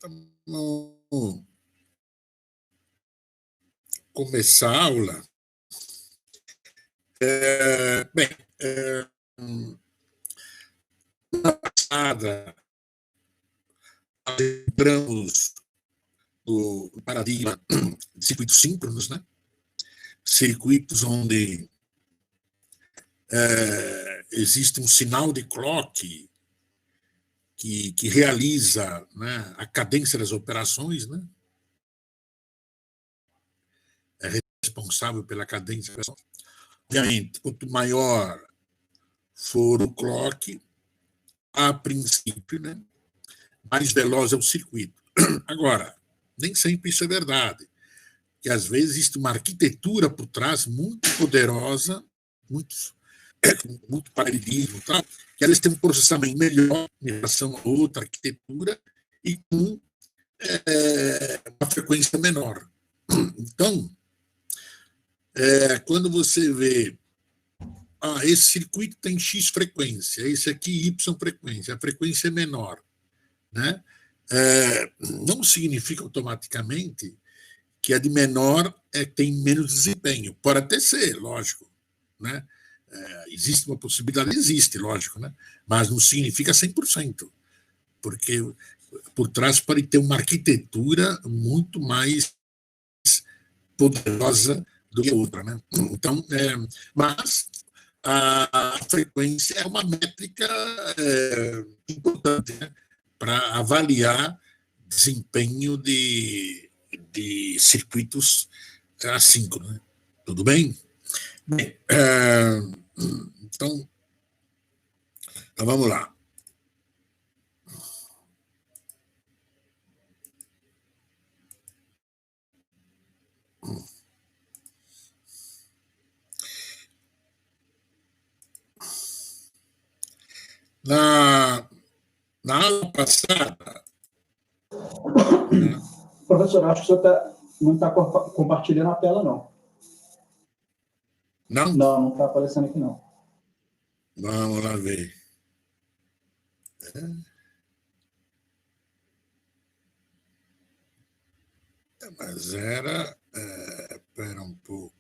Vamos começar a aula. Bem, na passada, lembramos do paradigma de circuitos síncronos, né? Circuitos onde existe um sinal de clock que realiza, né, a cadência das operações, né? É responsável pela cadência das operações. Obviamente, quanto maior for o clock, a princípio, né, mais veloz é o circuito. Agora, nem sempre isso é verdade, que às vezes existe uma arquitetura por trás muito poderosa, muito paralelismo, tá? Que elas têm um processamento melhor em relação a outra arquitetura e com uma frequência menor. Então, quando você vê esse circuito tem X frequência, esse aqui Y frequência, a frequência é menor, né? Não significa automaticamente que a de menor tem menos desempenho. Pode até ser, lógico, né? Existe uma possibilidade, existe, lógico, né? Mas não significa 100%, porque por trás pode ter uma arquitetura muito mais poderosa do que a outra, né? Então, mas a frequência é uma métrica importante, né, para avaliar desempenho de circuitos assíncronos. Né? Tudo bem? Bem, então, vamos lá. Na aula passada. Professor, acho que o senhor não está compartilhando a tela, não. Não? Não está aparecendo aqui, não. Vamos lá ver. Mas era. Espera um pouco.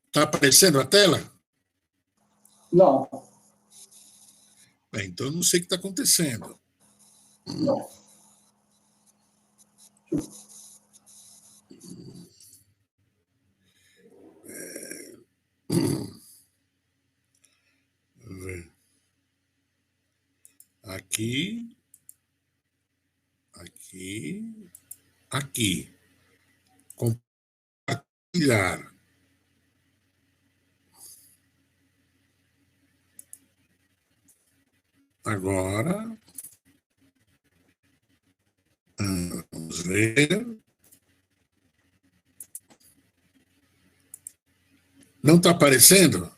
Está aparecendo a tela? Não. Bem, então eu não sei o que está acontecendo. Não. Aqui. Compartilhar. Agora. Vamos ver. Não está aparecendo?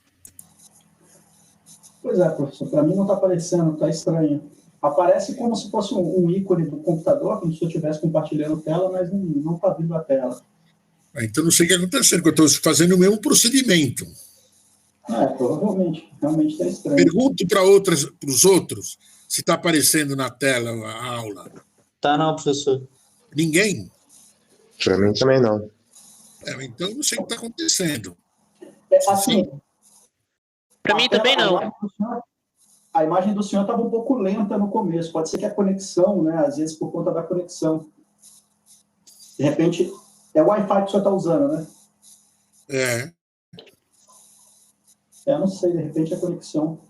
Pois é, professor. Para mim não está aparecendo, está estranho. Aparece como se fosse um ícone do computador, como se eu estivesse compartilhando tela, mas não está vindo a tela. Então não sei o que está acontecendo, porque eu estou fazendo o mesmo procedimento. Provavelmente. Realmente está estranho. Pergunto para os outros se está aparecendo na tela a aula. Tá não, professor. Ninguém? Para mim também não. Então não sei o que está acontecendo. Assim, para mim também não. A imagem do senhor estava um pouco lenta no começo. Pode ser que a conexão, né? Às vezes por conta da conexão. De repente, é o Wi-Fi que o senhor está usando, né? Não sei, de repente a conexão.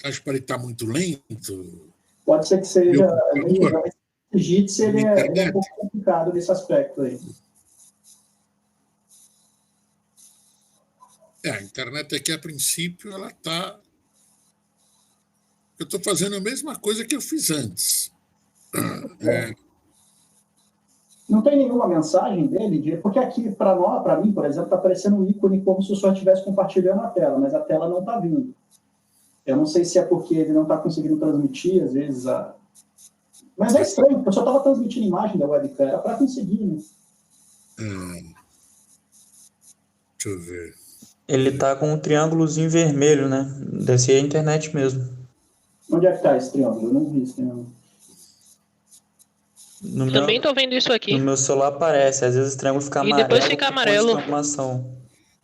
Acho que pode estar muito lento. Pode ser que seja. O JITS ele é um pouco complicado nesse aspecto aí. A internet aqui, a princípio, ela está. Eu estou fazendo a mesma coisa que eu fiz antes. Não tem nenhuma mensagem dele, porque aqui, para mim, por exemplo, está aparecendo um ícone como se o senhor estivesse compartilhando a tela, mas a tela não está vindo. Eu não sei se é porque ele não está conseguindo transmitir, às vezes. Mas é estranho, porque eu só estava transmitindo imagem da webcam, era para conseguir, né? Deixa eu ver. Ele tá com um triângulozinho vermelho, né? Deve ser a internet mesmo. Onde é que está esse triângulo? Eu não vi esse triângulo. No Também meu, tô vendo isso aqui. no meu celular aparece, às vezes o triângulo fica E amarelo depois fica com amarelo. exclamação.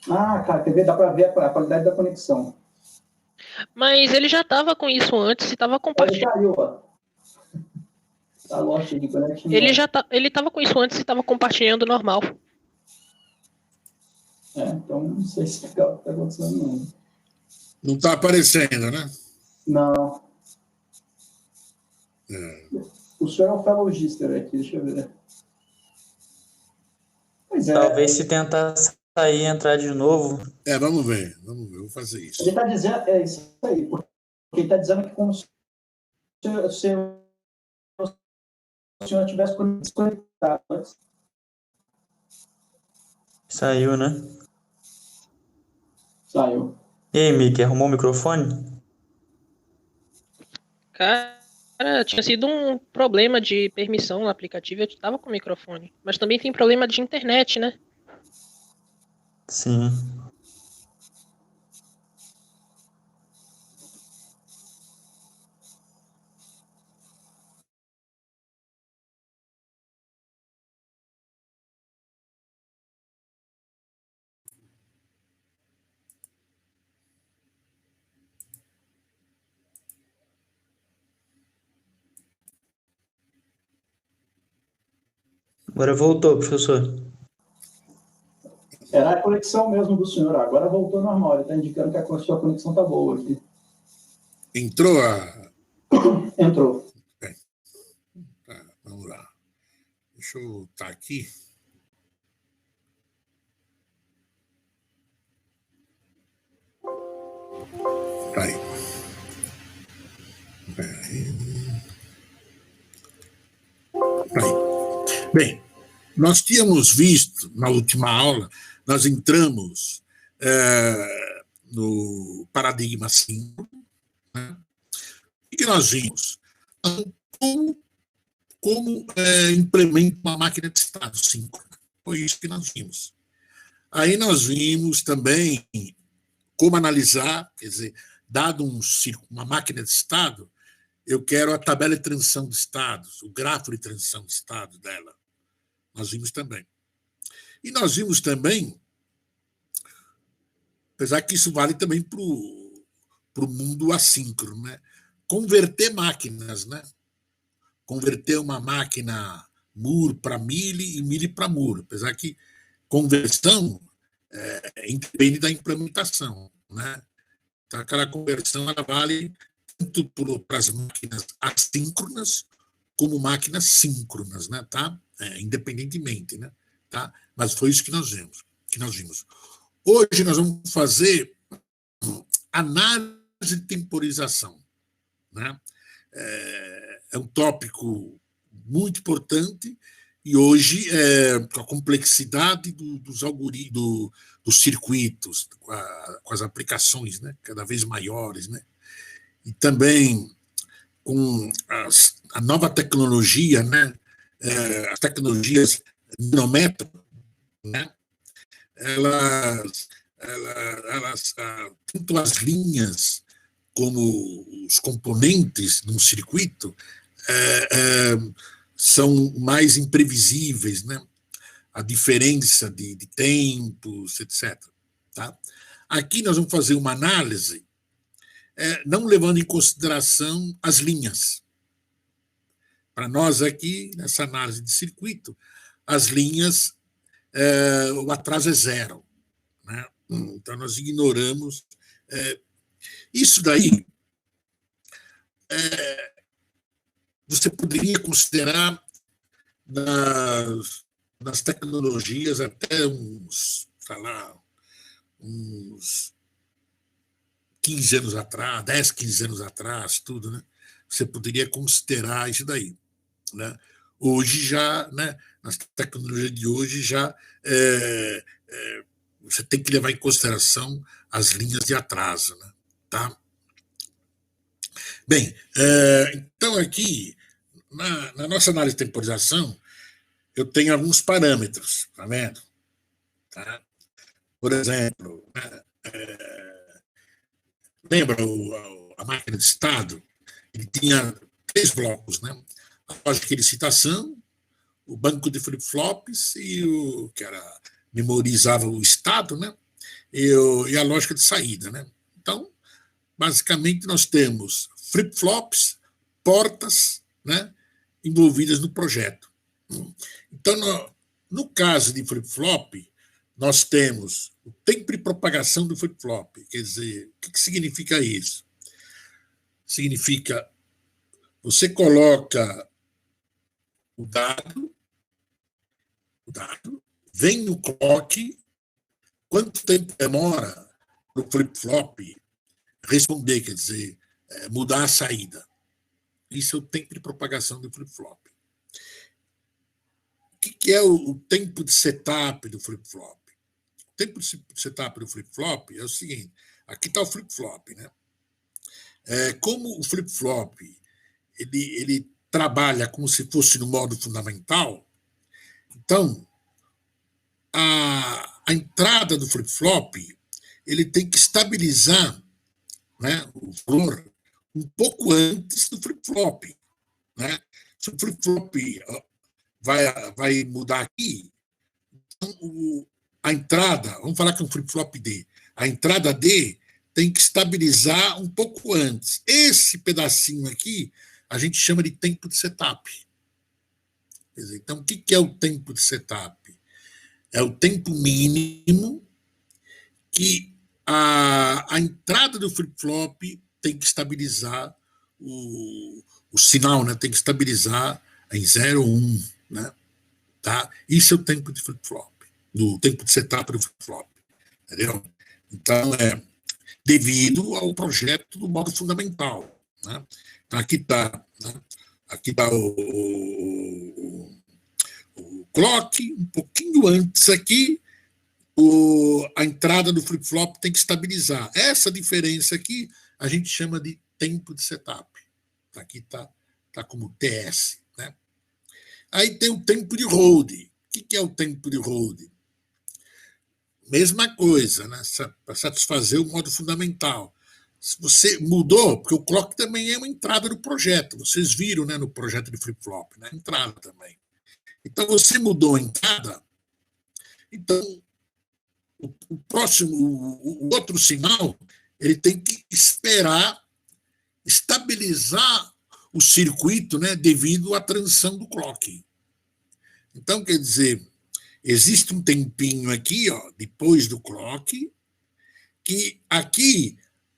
Ah, cara, quer ver? Dá para ver a qualidade da conexão. Mas ele já tava com isso antes e tava Ele compartilhando. caiu, ó. Tá lost aqui, connection. Ele tava com isso antes e tava compartilhando normal. Então não sei se está acontecendo, não. Não está aparecendo, né? Não. É. O senhor é o fellowgister aqui, deixa eu ver. Pois é. Talvez se tentar sair e entrar de novo. Vamos ver, vou fazer isso. Ele está dizendo, é isso aí, porque ele está dizendo que como se o senhor tivesse desconectado antes. Saiu, né? Saiu. E aí, Mickey, arrumou o microfone? Cara, tinha sido um problema de permissão no aplicativo, eu tava com o microfone. Mas também tem problema de internet, né? Sim. Agora voltou, professor. Era a conexão mesmo do senhor, agora voltou normal, ele está indicando que a sua conexão está boa aqui. Entrou Entrou. Tá, vamos lá. Deixa eu estar aqui. Tá aí. Tá aí. Bem, nós tínhamos visto na última aula, nós entramos no paradigma 5. Né? O que nós vimos? Como implementa uma máquina de estado 5. Foi isso que nós vimos. Aí nós vimos também como analisar, quer dizer, dado uma máquina de estado, eu quero a tabela de transição de estados, o grafo de transição de estado dela. Nós vimos também. E nós vimos também, apesar que isso vale também para o mundo assíncrono, né? Converter máquinas, né? Converter uma máquina Moore para Mealy e Mealy para Moore, apesar que conversão independe da implementação, né? Então, aquela conversão ela vale tanto para as máquinas assíncronas como máquinas síncronas, né? Tá? Independentemente, né? Tá? Mas foi isso que nós vimos. Hoje nós vamos fazer análise de temporização, né? É um tópico muito importante e hoje, com a complexidade dos algoritmos, dos circuitos, com as aplicações, né, cada vez maiores, né, e também com a nova tecnologia, né, as tecnologias nanômetro, né, elas tanto as linhas como os componentes de um circuito são mais imprevisíveis, né? A diferença de tempos, etc. Tá? Aqui nós vamos fazer uma análise não levando em consideração as linhas. Para nós aqui, nessa análise de circuito, as linhas, o atraso é zero. Né? Então, nós ignoramos. Isso daí você poderia considerar nas tecnologias até uns 15 anos atrás, 10, 15 anos atrás, tudo, né? Você poderia considerar isso daí. Né? Hoje já, né, na tecnologia de hoje, já você tem que levar em consideração as linhas de atraso. Né, tá? Bem, então aqui, na nossa análise de temporização, eu tenho alguns parâmetros, tá vendo? Tá? Por exemplo, né, lembra a máquina de estado? Ele tinha 3 blocos, né? A lógica de licitação, o banco de flip-flops e o que era memorizava o estado, né? E a lógica de saída, né? Então, basicamente, nós temos flip-flops, portas, né, envolvidas no projeto. Então, no caso de flip-flop, nós temos o tempo de propagação do flip-flop. Quer dizer, o que significa isso? Significa você coloca o dado, vem no clock, quanto tempo demora para o flip-flop responder, quer dizer, mudar a saída. Isso é o tempo de propagação do flip-flop. O que é o tempo de setup do flip-flop? O tempo de setup do flip-flop é o seguinte, aqui está o flip-flop, né? Como o flip-flop ele trabalha como se fosse no modo fundamental, então a entrada do flip-flop ele tem que estabilizar, né, o valor um pouco antes do flip-flop. Né? Se o flip-flop vai mudar aqui, então a entrada, vamos falar que é um flip-flop D, a entrada D tem que estabilizar um pouco antes. Esse pedacinho aqui a gente chama de tempo de setup. Quer dizer, então, o que é o tempo de setup? É o tempo mínimo que a entrada do flip-flop tem que estabilizar o sinal, né? Tem que estabilizar em 0 ou 1. Né? Tá? Isso é o tempo de flip-flop, do tempo de setup do flip-flop. Entendeu? Então, devido ao projeto do modo fundamental. Né? Então, aqui está, né? Aqui está o clock, um pouquinho antes aqui, a entrada do flip-flop tem que estabilizar. Essa diferença aqui a gente chama de tempo de setup. Aqui está como TS. Né? Aí tem o tempo de hold. O que é o tempo de hold? Mesma coisa, né? Para satisfazer o modo fundamental. Se você mudou, porque o clock também é uma entrada do projeto. Vocês viram, né, no projeto de flip-flop, né? Entrada também. Então, você mudou a entrada, então o próximo, o outro sinal, ele tem que esperar estabilizar o circuito, né, devido à transição do clock. Então, quer dizer, existe um tempinho aqui, ó, depois do clock, que aqui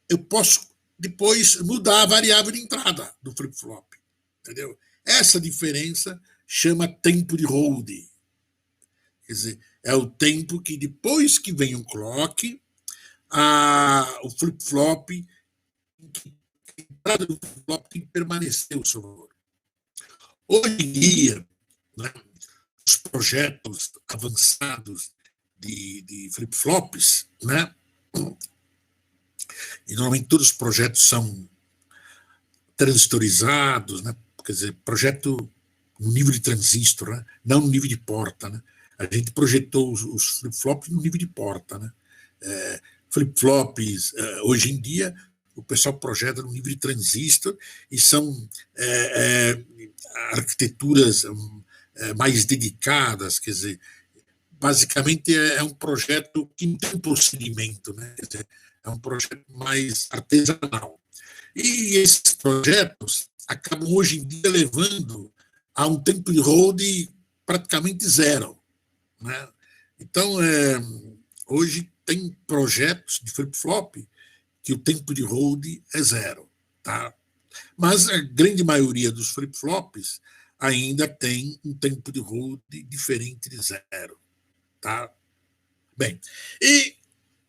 eu posso depois mudar a variável de entrada do flip-flop. Entendeu? Essa diferença chama tempo de hold. Quer dizer, é o tempo que depois que vem o clock, o flip-flop, a entrada do flip-flop tem que permanecer o seu valor. Hoje em dia, né, os projetos avançados de flip-flops, né, e normalmente todos os projetos são transistorizados, né, quer dizer, projeto no nível de transistor, né, não no nível de porta. Né. A gente projetou os flip-flops no nível de porta. Né. Flip-flops, hoje em dia, o pessoal projeta no nível de transistor e são arquiteturas mais dedicadas, quer dizer, basicamente é um projeto que não tem procedimento, né? Quer dizer, é um projeto mais artesanal. E esses projetos acabam hoje em dia levando a um tempo de hold praticamente 0. Né? Então, hoje tem projetos de flip-flop que o tempo de hold é 0. Tá? Mas a grande maioria dos flip-flops ainda tem um tempo de hold diferente de 0. Tá? Bem, e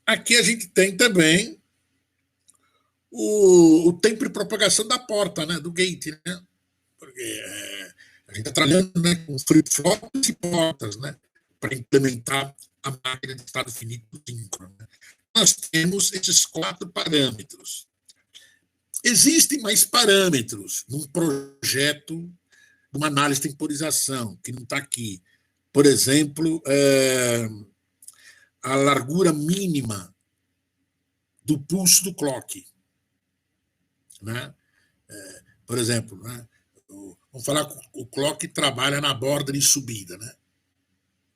aqui a gente tem também o tempo de propagação da porta, né, do gate. Né? Porque a A gente está trabalhando, né, com flip-flops e portas, né, para implementar a máquina de estado finito síncrono. Né. Nós temos esses 4 parâmetros. Existem mais parâmetros num projeto de uma análise de temporização, que não está aqui. Por exemplo, a largura mínima do pulso do clock. Né? Por exemplo, né? Vamos falar que o clock trabalha na borda de subida. Né?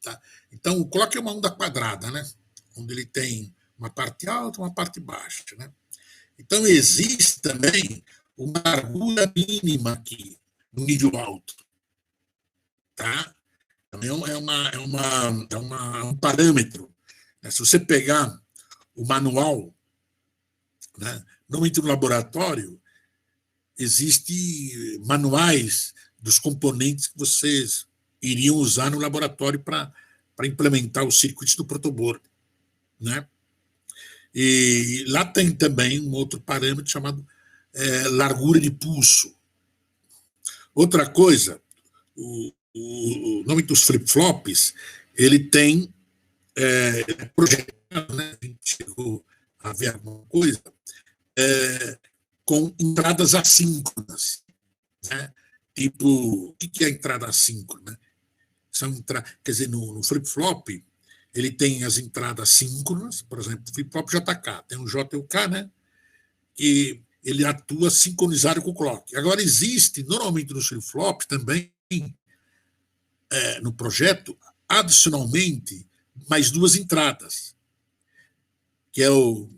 Tá? Então, o clock é uma onda quadrada, né? Onde ele tem uma parte alta e uma parte baixa. Né? Então, existe também uma largura mínima aqui, no nível alto. Tá? Também um parâmetro. Né? Se você pegar o manual, né? Normalmente no laboratório, existem manuais dos componentes que vocês iriam usar no laboratório para implementar os circuitos do protoboard. Né? E lá tem também um outro parâmetro chamado largura de pulso. Outra coisa, o nome dos flip-flops, ele tem projetado, né? A gente chegou a ver alguma coisa, com entradas assíncronas. Né? Tipo, o que é entrada assíncrona? Quer dizer, no flip-flop, ele tem as entradas síncronas, por exemplo, o flip-flop JK, tem um J e o K, né? Que ele atua sincronizado com o clock. Agora, existe, normalmente no flip-flop também, no projeto, adicionalmente, mais 2 entradas, que é o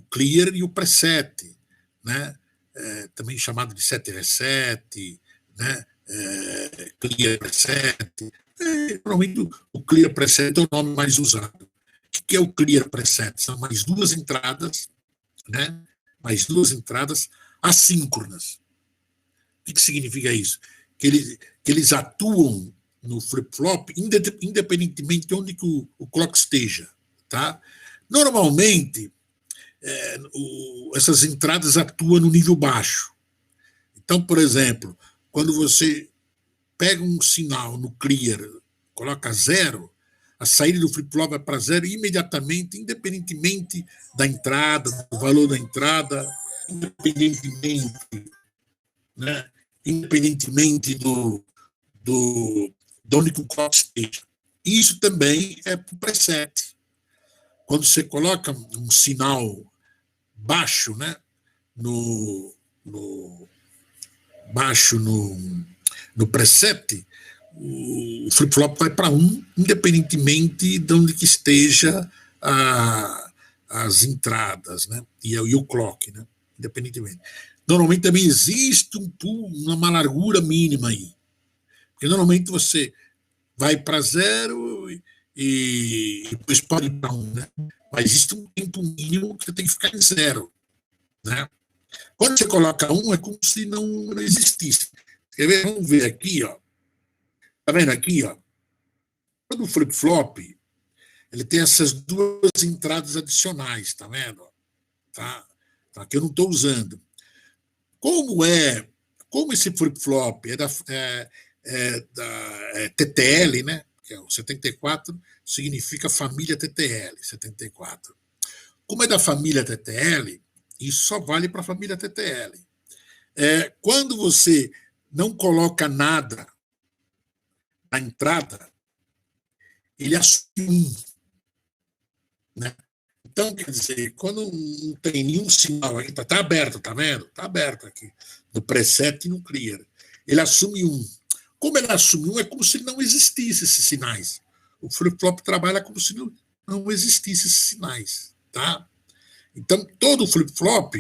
clear e o preset, né? Também chamado de 7 reset, né? Clear preset. Normalmente o clear preset é o nome mais usado. O que é o clear preset? São mais 2 entradas, né? Mais 2 entradas assíncronas. O que significa isso? Que eles atuam no flip-flop independentemente de onde que o clock esteja. Tá? Normalmente, essas entradas atuam no nível baixo. Então, por exemplo, quando você pega um sinal no clear, coloca 0, a saída do flip-flop vai para 0 imediatamente, independentemente da entrada, do valor da entrada, independentemente de onde o clock esteja. Isso também é para o preset. Quando você coloca um sinal baixo, né, no preset, o flip-flop vai para 1, independentemente de onde que esteja as entradas, né, e o clock, né, independentemente. Normalmente também existe uma largura mínima aí, porque normalmente você vai para 0 e depois pode ir para 1, né? Mas existe um tempo mínimo que você tem que ficar em 0. Né? Quando você coloca 1, é como se não existisse. Quer ver? Vamos ver aqui, ó. Tá vendo aqui, ó? Todo flip-flop, ele tem essas 2 entradas adicionais, tá vendo? Tá? Que eu não estou usando. Como esse flip-flop é da TTL, né? Que é o 74, significa família TTL, 74. Como é da família TTL, isso só vale para a família TTL. Quando você não coloca nada na entrada, ele assume 1. Né? Então, quer dizer, quando não tem nenhum sinal aqui, está aberto, tá vendo? Está aberto aqui, no preset e no clear. Ele assume 1. Como ele assume 1, é como se não existissem esses sinais. O flip-flop trabalha como se não existissem esses sinais. Tá? Então, todo flip-flop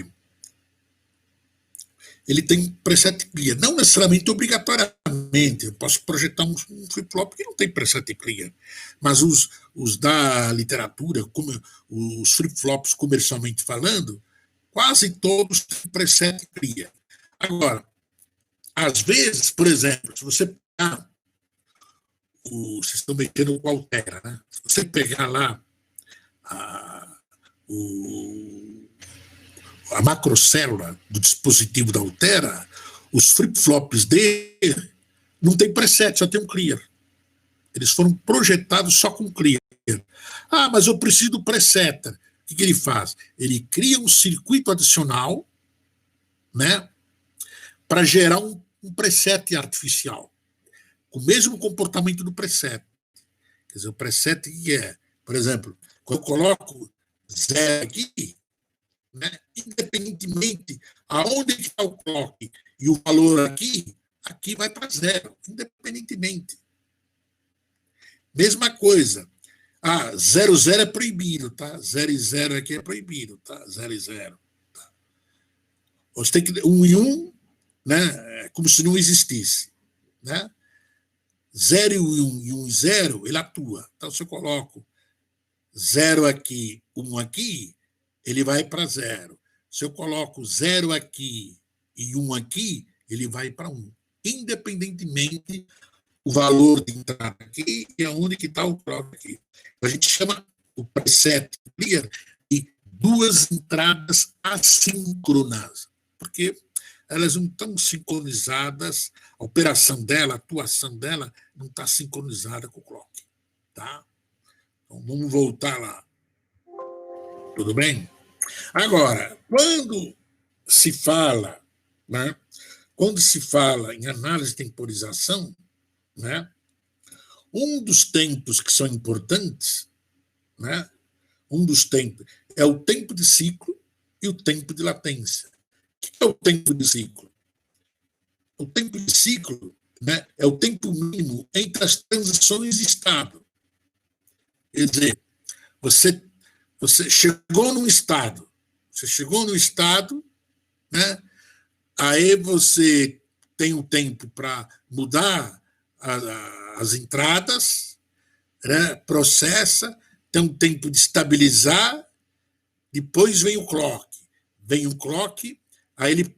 ele tem preset clear. Não necessariamente obrigatoriamente. Eu posso projetar um flip-flop que não tem preset clear. Mas os da literatura, como os flip-flops comercialmente falando, quase todos têm preset clear. Agora, às vezes, por exemplo, se você pegar vocês estão mexendo com a Altera, né? Se você pegar lá a macrocélula do dispositivo da Altera, os flip-flops dele não tem preset, só tem um clear. Eles foram projetados só com clear. Ah, mas eu preciso do presetter. O que ele faz? Ele cria um circuito adicional, né, para gerar um preset artificial, com o mesmo comportamento do preset. Quer dizer, o preset que é, por exemplo, quando eu coloco 0 aqui, né, independentemente aonde está o clock e o valor aqui vai para 0, independentemente. Mesma coisa. 0, 0 é proibido, tá? 0 e 0 aqui é proibido, tá? 0 e 0. Tá? Você tem que 1 e 1, né? É como se não existisse, né? 0 e 1 e 1 e 0, ele atua. Então, se eu coloco 0 aqui, 1 aqui, ele vai para 0. Se eu coloco 0 aqui e 1 aqui, ele vai para 1. Independentemente o valor de entrada aqui e aonde que está o clock aqui. A gente chama o preset clear de duas entradas assíncronas, porque elas não estão sincronizadas, a operação dela, a atuação dela, não está sincronizada com o clock. Tá? Então, vamos voltar lá. Tudo bem? Agora, quando se fala, né, quando se fala em análise de temporização, né, um dos tempos que são importantes, né, um dos tempos é o tempo de ciclo e o tempo de latência. O que é o tempo de ciclo? O tempo de ciclo, né, é o tempo mínimo entre as transições de estado. Quer dizer, você chegou num estado, né, aí você tem um tempo para mudar as entradas, né, processa, tem um tempo de estabilizar, depois vem o clock. Aí ele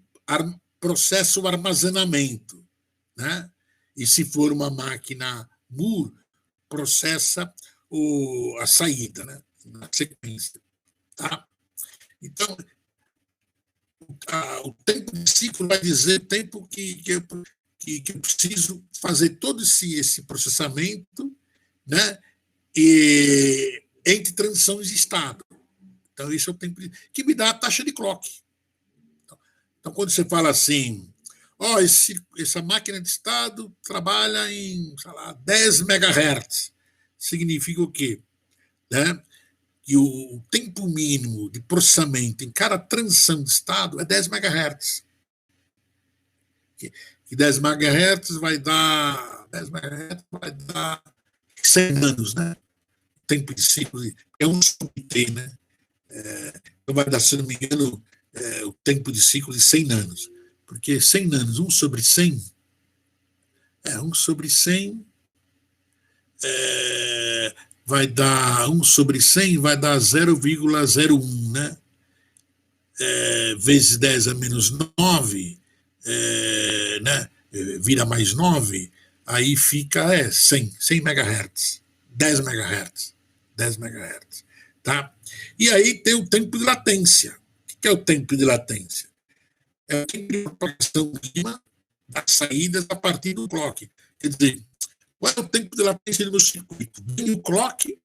processa o armazenamento, né? E se for uma máquina Moore, processa a saída, né? Na sequência. Tá? Então, o tempo de ciclo vai dizer o tempo que eu preciso fazer todo esse processamento, né, entre transições de estado. Então, isso é o tempo que me dá a taxa de clock. Então, quando você fala assim, essa máquina de estado trabalha em, sei lá, 10 MHz, significa o quê? Né? Que o tempo mínimo de processamento em cada transição de estado é 10 MHz. Que 10 MHz vai dar 100 anos, né? Tempo de ciclo é 1 sobre T, né? Então vai dar, se não me engano, o tempo de ciclo de 100 anos. Porque 100 anos, 1 sobre 100, 1 sobre 100 vai dar 1 sobre 100 vai dar 0,01, né? Vezes 10 a menos 9, né? Vira mais 9, aí fica 100 MHz, 10 MHz, 10 MHz, tá? E aí tem o tempo de latência. O que é o tempo de latência? É o tempo de propagação mínima das saídas a partir do clock. Quer dizer, qual é o tempo de latência do meu circuito? Vem o clock,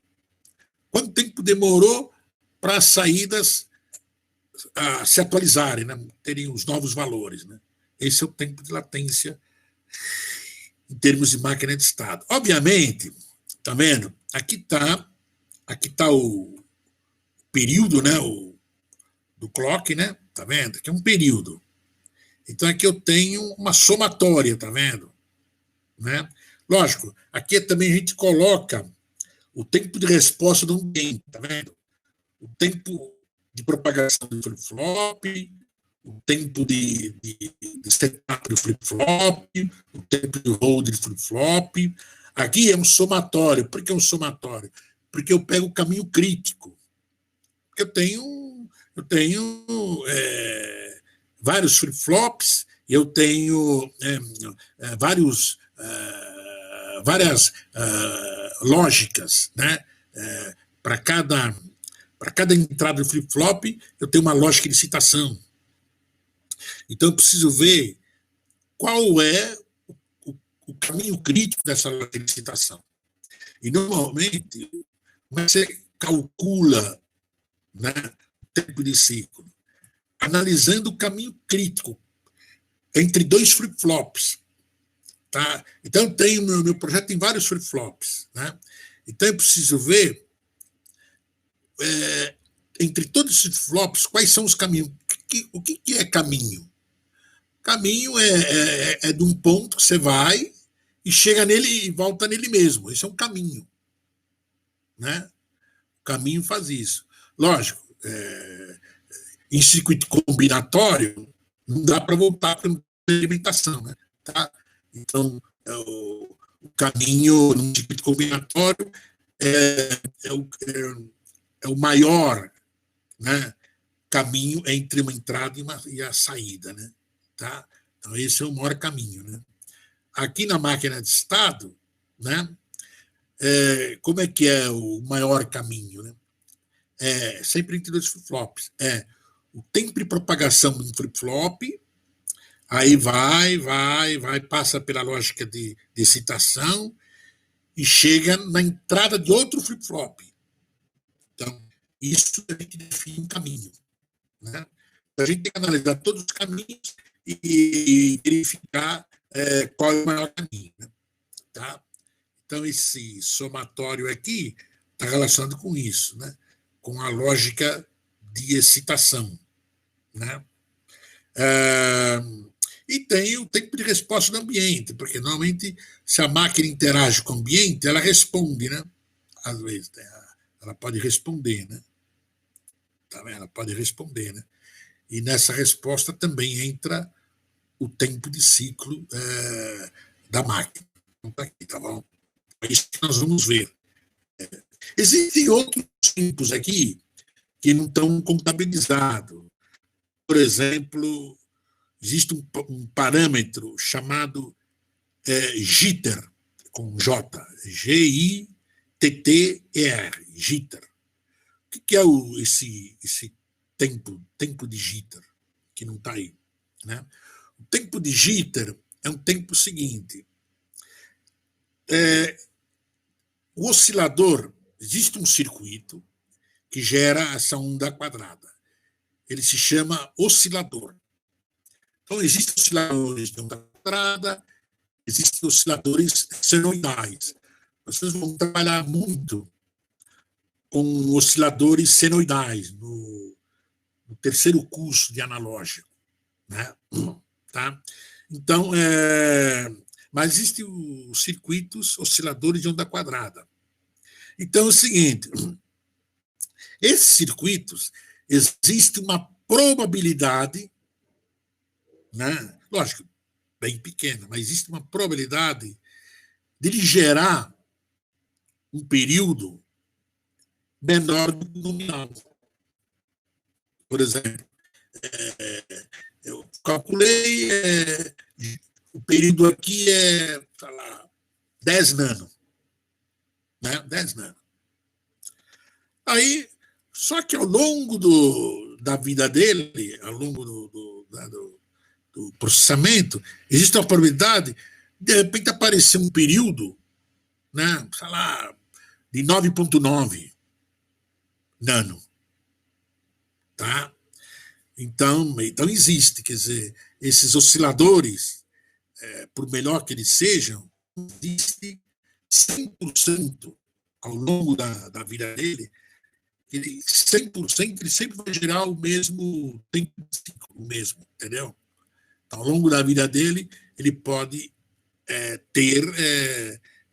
quanto tempo demorou para as saídas se atualizarem, né? Terem os novos valores, né? Esse é o tempo de latência em termos de máquina de estado. Obviamente, tá vendo? Aqui tá o período, né? Do clock, né? Tá vendo? Aqui é um período. Então aqui eu tenho uma somatória, tá vendo? Né? Lógico, aqui também a gente coloca o tempo de resposta do ambiente, tá vendo? O tempo de propagação do flip-flop, o tempo de setup do flip-flop, o tempo de hold do flip-flop. Aqui é um somatório. Por que é um somatório? Porque eu pego o caminho crítico. Porque eu tenho vários flip-flops, eu tenho várias lógicas, né? Para cada entrada do flip-flop, eu tenho uma lógica de citação. Então, eu preciso ver qual é o caminho crítico dessa licitação. E, normalmente, como é que você calcula, né, o tempo de ciclo? Analisando o caminho crítico entre dois flip-flops. Tá? Então, eu tenho, meu projeto tem vários flip-flops. Né? Então, eu preciso ver, entre todos esses flip-flops, quais são os caminhos. O que é caminho? Caminho é de um ponto que você vai e chega nele e volta nele mesmo. Esse é um caminho. Né? O caminho faz isso. Lógico, em circuito combinatório, não dá para voltar para a alimentação. Né? Tá? Então, o caminho no circuito combinatório é o maior, né, caminho entre uma entrada e a saída. Né? Tá? Então, esse é o maior caminho. Né? Aqui na máquina de estado, né, como é que é o maior caminho? Né? Sempre entre dois flip-flops. O tempo de propagação de um flip-flop, aí vai, passa pela lógica de excitação e chega na entrada de outro flip-flop. Então, isso a gente define um caminho. Né? A gente tem que analisar todos os caminhos e verificar qual é o maior caminho. Né? Tá? Então, esse somatório aqui está relacionado com isso, né? Com a lógica de excitação. Né? E tem o tempo de resposta do ambiente, porque normalmente, se a máquina interage com o ambiente, ela responde, né? Às vezes, ela pode responder, né? Tá vendo? Ela pode responder, né? E nessa resposta também entra o tempo de ciclo da máquina. Então, tá aqui, tá bom? É isso que nós vamos ver. Existem outros tempos aqui que não estão contabilizados. Por exemplo, existe um parâmetro chamado jitter, com J, G-I-T-T-E-R, jitter. O que é esse tempo de jitter, que não está aí? Né? O tempo de jitter é um tempo seguinte. O oscilador, existe um circuito que gera essa onda quadrada. Ele se chama oscilador. Então, existem osciladores de onda quadrada, existem osciladores senoidais. Vocês vão trabalhar muito com osciladores senoidais no terceiro curso de analógico. Né? Tá? Então, mas existem os circuitos osciladores de onda quadrada. Então, é o seguinte, esses circuitos, existe uma probabilidade, né? Lógico, bem pequena, mas existe uma probabilidade de ele gerar um período menor do que o nominal. Por exemplo, eu calculei, o período aqui sei lá, 10 nano. Né? 10 nano. Aí, só que ao longo da vida dele, ao longo do processamento, existe uma probabilidade de repente aparecer um período, né, sei lá, de 9,9 nano. Tá? Então existe, quer dizer, esses osciladores, por melhor que eles sejam, existe 100% ao longo da vida dele, 100% ele sempre vai gerar o mesmo tempo de ciclo, o mesmo, entendeu? Então, ao longo da vida dele, ele pode ter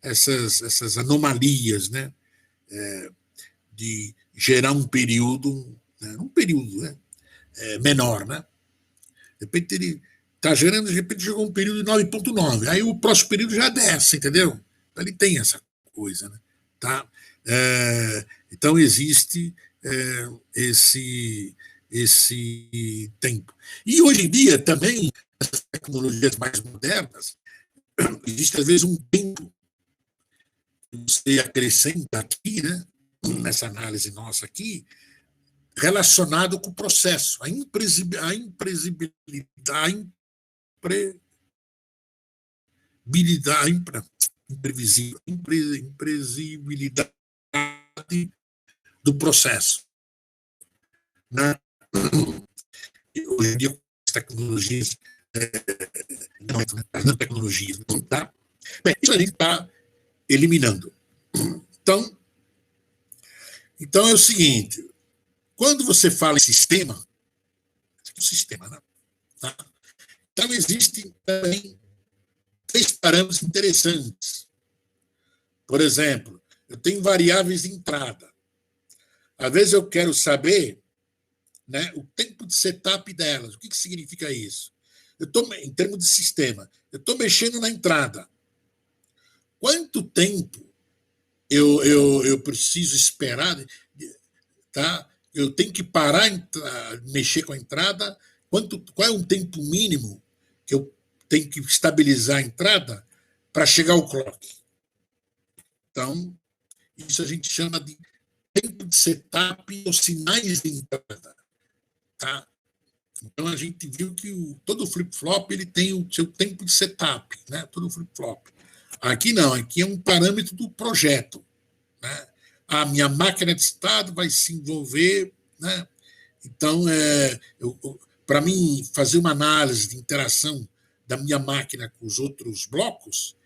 essas anomalias, né? De gerar um período, né? Né? Menor, né? De repente ele está gerando, de repente chegou um período de 9,9, aí o próximo período já desce, entendeu? Então ele tem essa coisa, né? Tá? Então existe esse tempo. E hoje em dia também, as tecnologias mais modernas, existe às vezes um tempo que você acrescenta aqui, né? Nessa análise nossa aqui, relacionado com o processo, a imprevisibilidade, imprevisibilidade do processo. Né? Hoje em dia, com as tecnologias, as nanotecnologias, tá? Bem, isso a gente está eliminando. Então é o seguinte, quando você fala em sistema, isso aqui é um sistema, né? Tá? Então existem também 3 parâmetros interessantes. Por exemplo, eu tenho variáveis de entrada. Às vezes eu quero saber, né, o tempo de setup delas. O que significa isso? Em termos de sistema, eu estou mexendo na entrada. Quanto tempo eu preciso esperar? Tá? Eu tenho que parar, mexer com a entrada. Qual é um tempo mínimo que eu tenho que estabilizar a entrada para chegar ao clock? Então, isso a gente chama de tempo de setup ou sinais de entrada. Tá? Então, a gente viu que todo flip-flop ele tem o seu tempo de setup, né? Todo flip-flop. Aqui não, aqui é um parâmetro do projeto. Né? A minha máquina de estado vai se envolver. Né? Então, para mim, fazer uma análise de interação da minha máquina com os outros blocos,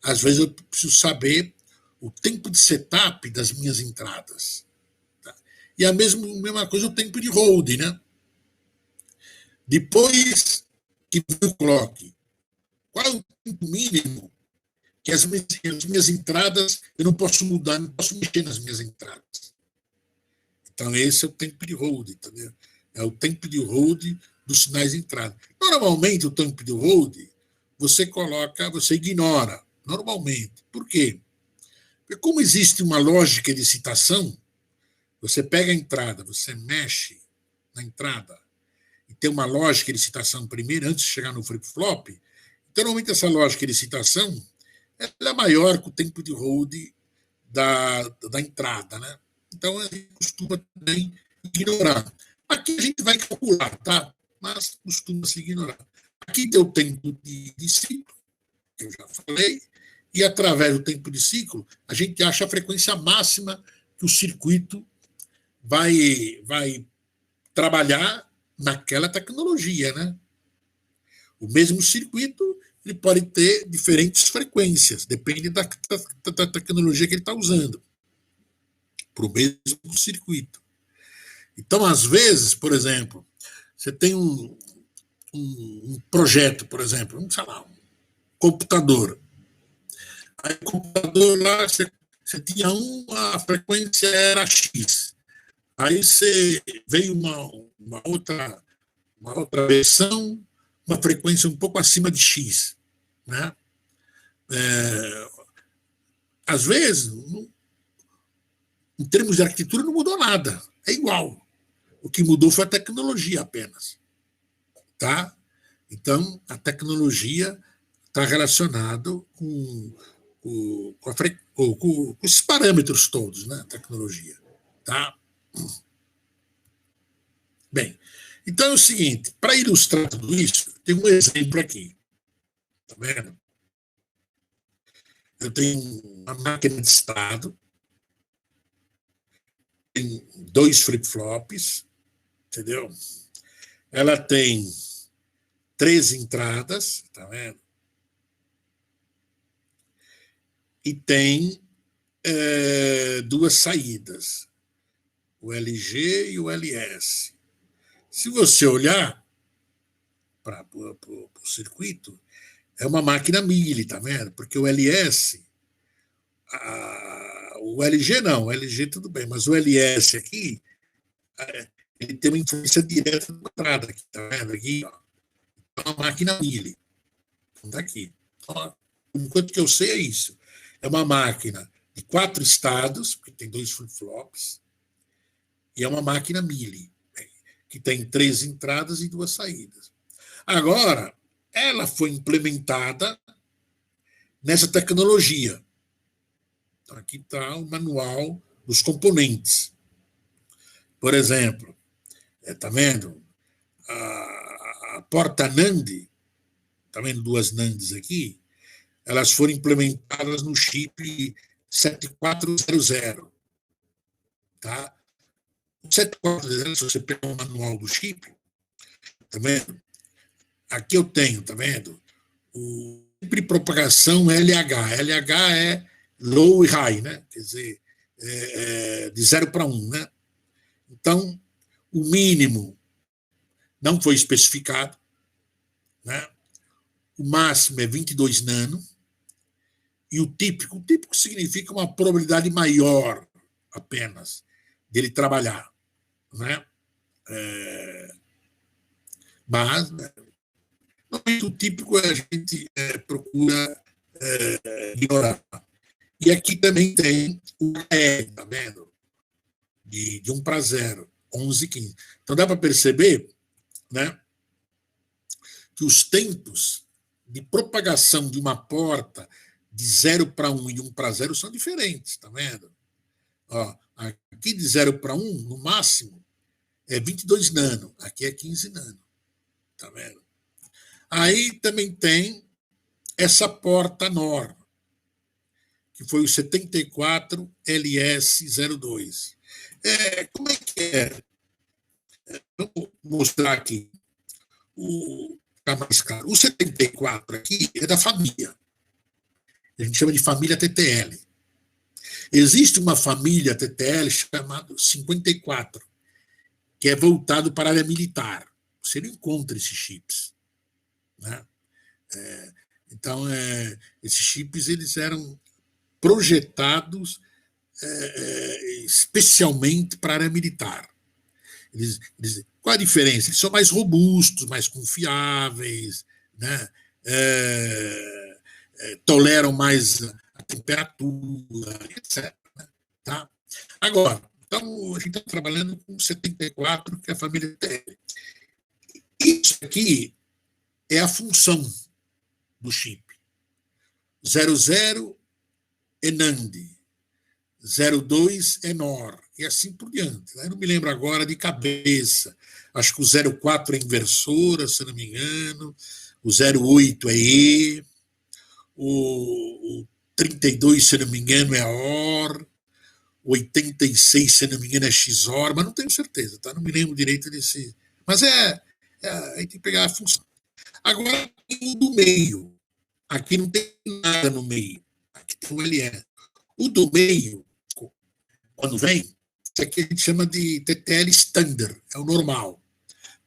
às vezes eu preciso saber o tempo de setup das minhas entradas. Tá? E a mesma coisa o tempo de hold, né? Depois que vem o clock, qual é o tempo mínimo que as minhas entradas, eu não posso mudar, não posso mexer nas minhas entradas. Então, esse é o tempo de hold, entendeu? É o tempo de hold dos sinais de entrada. Normalmente, o tempo de hold, você ignora, normalmente. Por quê? Porque como existe uma lógica de citação, você pega a entrada, você mexe na entrada, e tem uma lógica de citação primeiro, antes de chegar no flip-flop, então, normalmente essa lógica de citação ela é maior que o tempo de hold da entrada. Né? Então, a gente costuma também ignorar. Aqui a gente vai calcular, tá? Mas costuma se ignorar. Aqui tem o tempo de ciclo, que eu já falei, e através do tempo de ciclo, a gente acha a frequência máxima que o circuito vai trabalhar naquela tecnologia. Né? O mesmo circuito ele pode ter diferentes frequências, depende da tecnologia que ele está usando, para o mesmo circuito. Então, às vezes, por exemplo, você tem um projeto, por exemplo, um computador. Aí o computador lá, você tinha a frequência era X. Aí veio uma outra versão, uma frequência um pouco acima de X. Né? Às vezes, em termos de arquitetura, não mudou nada. É igual. O que mudou foi a tecnologia apenas. Tá? Então, a tecnologia está relacionada com esses parâmetros todos, né? A tecnologia. Tá? Bem, então é o seguinte, para ilustrar tudo isso, tem um exemplo aqui. Tá vendo? Eu tenho uma máquina de estado, tem 2 flip-flops, entendeu? Ela tem 3 entradas, tá vendo? E tem 2 saídas, o LG e o LS. Se você olhar para o circuito, é uma máquina Mealy, tá vendo? Porque o LS, o LG não, o LG tudo bem, mas o LS aqui, ele tem uma influência direta na entrada, aqui, tá vendo? Aqui, ó, é uma máquina Mealy. Tá aqui. Ó, enquanto que eu sei é isso. É uma máquina de 4 estados, porque tem 2 flip-flops, e é uma máquina Mealy, que tem 3 entradas e 2 saídas. Agora, ela foi implementada nessa tecnologia. Então, aqui está o manual dos componentes. Por exemplo, está vendo? A porta NAND, está vendo 2 NANDs aqui? elas foram implementadas no chip 7400. Tá? O 7400, se você pegar o manual do chip, tá vendo? Aqui eu tenho, tá vendo? O tipo de propagação LH. LH é low e high, né? Quer dizer, de 0 para 1, né? Então, o mínimo não foi especificado, né? O máximo é 22 nano, e o típico significa uma probabilidade maior apenas dele trabalhar, né? Mas, né, o típico a gente procura ignorar. E aqui também tem o HE, tá vendo? De 1 para 0, 11 e 15. Então dá para perceber, né, que os tempos de propagação de uma porta de 0 para 1 e 1 para 0 são diferentes, tá vendo? Ó, aqui de 0 para 1, no máximo, é 22 nano, aqui é 15 nano, tá vendo? Aí também tem essa porta NOR, que foi o 74LS02. Como é que é? Vamos mostrar aqui. Ficar mais claro. O 74 aqui é da família. A gente chama de família TTL. Existe uma família TTL chamada 54, que é voltado para a área militar. Você não encontra esses chips, né? Então, esses chips eles eram projetados especialmente para a área militar. Qual a diferença? Eles são mais robustos, mais confiáveis, né? Toleram mais a temperatura, etc. Tá? Agora, então, a gente está trabalhando com 74, que é a família TTL. Isso aqui é a função do chip. 00 é NAND, 02 é NOR, e assim por diante. Eu não me lembro agora de cabeça. Acho que o 04 é inversora, se não me engano, o 08 é E, o 32, se não me engano, é OR, o 86, se não me engano, é XOR, mas não tenho certeza, tá? Não me lembro direito desse. Mas a gente tem que pegar a função. Agora, o do meio. Aqui não tem nada no meio. Aqui tem o LE. O do meio, quando vem, isso aqui a gente chama de TTL standard, é o normal.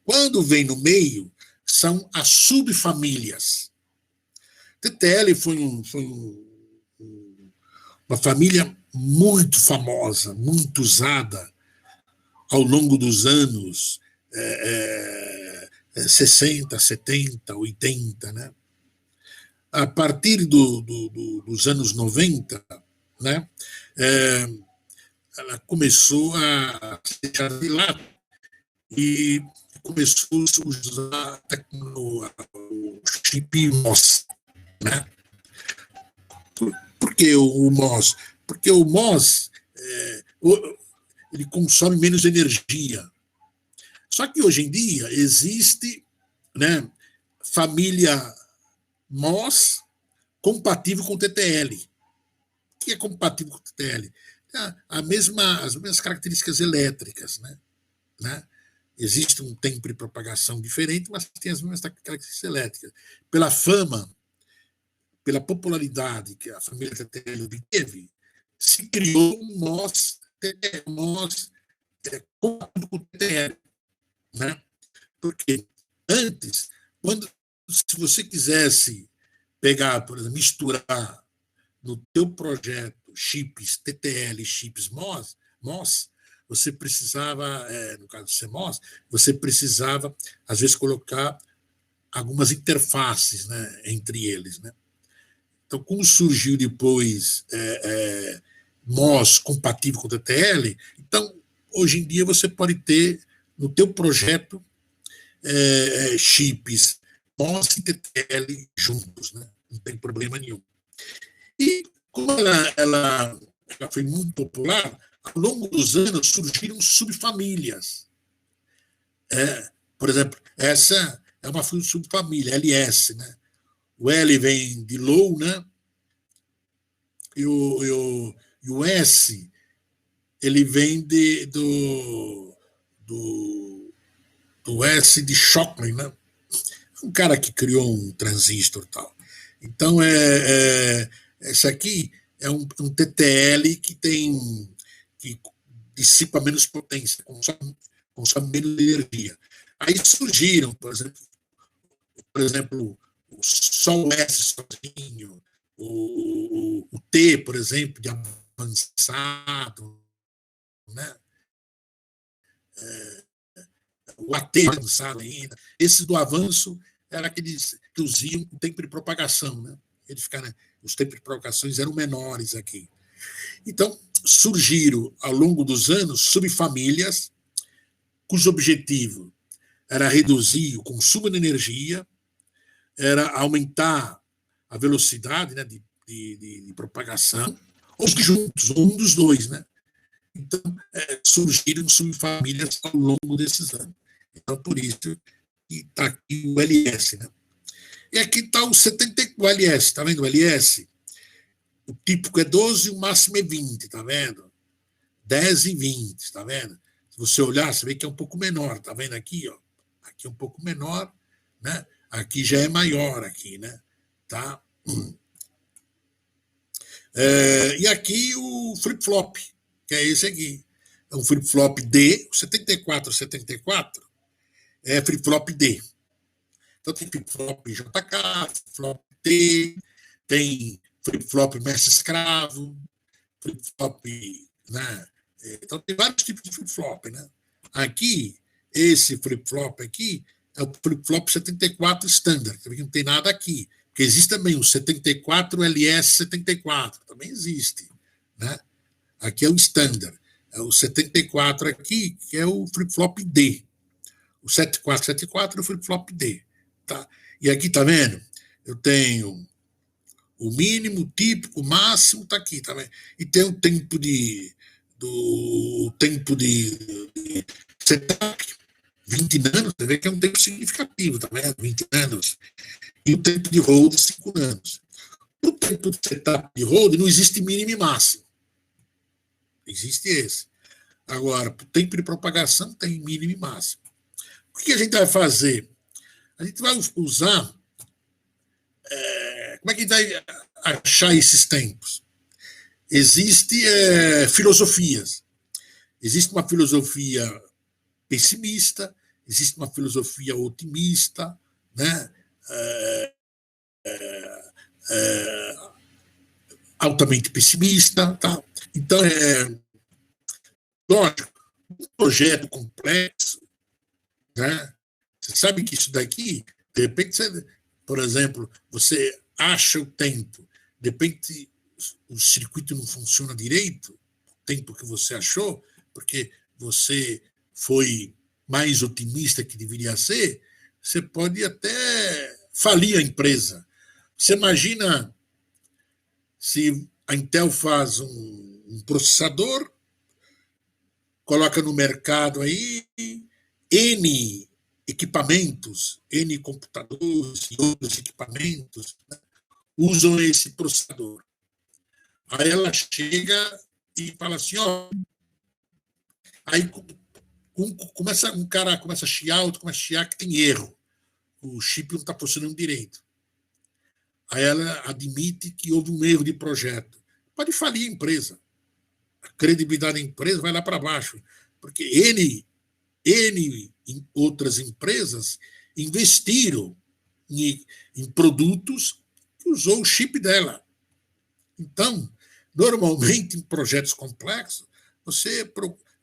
Quando vem no meio, são as subfamílias. TTL foi uma família muito famosa, muito usada ao longo dos anos 60, 70, 80, né? A partir dos anos 90, né, ela começou a se deixar de lado e começou a usar o chip MOS. Né? Por que o MOS? Porque o MOS ele consome menos energia. Só que hoje em dia existe, né, família MOS compatível com TTL. O que é compatível com TTL? As mesmas características elétricas, né? Existe um tempo de propagação diferente, mas tem as mesmas características elétricas. Pela fama, pela popularidade que a família TTL obteve, se criou um MOS compatível com TTL. Né? Porque antes, se você quisesse pegar, por exemplo, misturar no teu projeto chips TTL e chips MOS, você precisava, no caso do CMOS, você precisava, às vezes, colocar algumas interfaces, né, entre eles. Né? Então, como surgiu depois MOS compatível com TTL, então, hoje em dia, você pode ter no teu projeto chips MOS e TTL juntos, né? Não tem problema nenhum. E como ela foi muito popular, ao longo dos anos surgiram subfamílias. Por exemplo, essa é uma subfamília, LS, né? O L vem de low, né? E o S, ele vem do S de Shockley, né? Um cara que criou um transistor e tal. Então, esse aqui é um TTL que dissipa menos potência, consome menos energia. Aí surgiram, por exemplo, só o S sozinho, o T, por exemplo, de avançado, né? O AT avançado ainda. Esse do avanço era aqueles que usiam o tempo de propagação, né? Os tempos de propagação eram menores aqui. Então, surgiram, ao longo dos anos, subfamílias cujo objetivo era reduzir o consumo de energia, era aumentar a velocidade, né, de propagação, ou juntos, ou um dos dois, né? Então, surgiram subfamílias ao longo desses anos. Então, por isso que está aqui o LS, né? E aqui está o 74, o LS, está vendo o LS? O típico é 12 e o máximo é 20, está vendo? 10 e 20, está vendo? Se você olhar, você vê que é um pouco menor, está vendo aqui? Ó? Aqui é um pouco menor, né? Aqui já é maior, aqui, né? Tá? E aqui o flip-flop, que é esse aqui. É um flip-flop D, o 74 é flip-flop D. Então tem flip-flop JK, flip-flop T, tem flip-flop mestre-escravo, flip-flop, né? Então tem vários tipos de flip-flop, né? Aqui, esse flip-flop aqui é o flip-flop 74 standard, que não tem nada aqui. Porque existe também o 74 LS74, também existe, né? Aqui é o standard. É o 74 aqui, que é o flip-flop D. O 7474 é o flip-flop D. Tá? E aqui, tá vendo? Eu tenho o mínimo, o típico, o máximo, tá aqui, tá vendo? E tem o tempo de setup, 20 nanos, você vê que é um tempo significativo, tá vendo? 20 nanos. E o tempo de hold, 5 nanos. O tempo de setup de hold não existe mínimo e máximo. Existe esse. Agora, o tempo de propagação tem mínimo e máximo. O que a gente vai fazer? A gente vai usar... como é que a gente vai achar esses tempos? Existem filosofias. Existe uma filosofia pessimista, existe uma filosofia otimista, né? Altamente pessimista. Tá? Então, lógico, um projeto complexo, né? Você sabe que isso daqui, de repente, por exemplo, você acha o tempo, de repente o circuito não funciona direito, o tempo que você achou, porque você foi mais otimista que deveria ser, você pode até falir a empresa. Você imagina se a Intel faz um processador, coloca no mercado aí N equipamentos, N computadores e outros equipamentos, né, usam esse processador. Aí ela chega e fala assim, ó, aí um cara começa a chiar, outro começa a chiar que tem erro. O chip não está funcionando direito. Aí ela admite que houve um erro de projeto. Pode falir a empresa. A credibilidade da empresa vai lá para baixo. Porque N outras empresas investiram em produtos que usou o chip dela. Então, normalmente, em projetos complexos, você,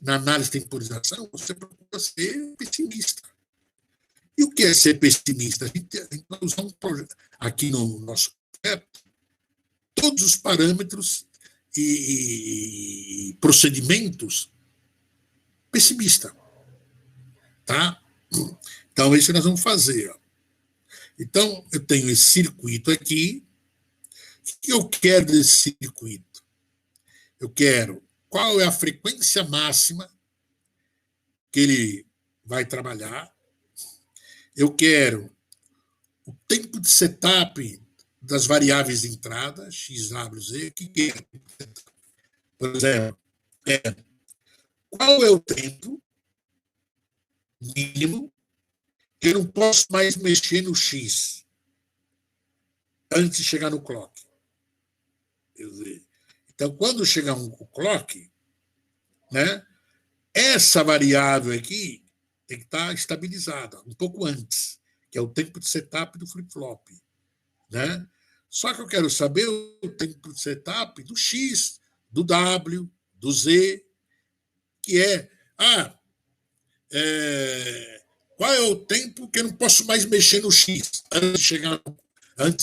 na análise de temporização, você procura ser pessimista. E o que é ser pessimista? A gente vai usar um projeto, aqui no nosso projeto, todos os parâmetros e procedimentos pessimista. Tá? Então, é isso que nós vamos fazer. Ó. Então, eu tenho esse circuito aqui. O que eu quero desse circuito? Eu quero qual é a frequência máxima que ele vai trabalhar. Eu quero o tempo de setup das variáveis de entrada, x, w, z, que é, por exemplo, qual é o tempo mínimo que eu não posso mais mexer no x antes de chegar no clock? Quer dizer, então, quando chegar o clock, né, essa variável aqui tem que estar estabilizada um pouco antes, que é o tempo de setup do flip-flop. Né? Só que eu quero saber o tempo de setup do X, do W, do Z, que qual é o tempo que eu não posso mais mexer no X antes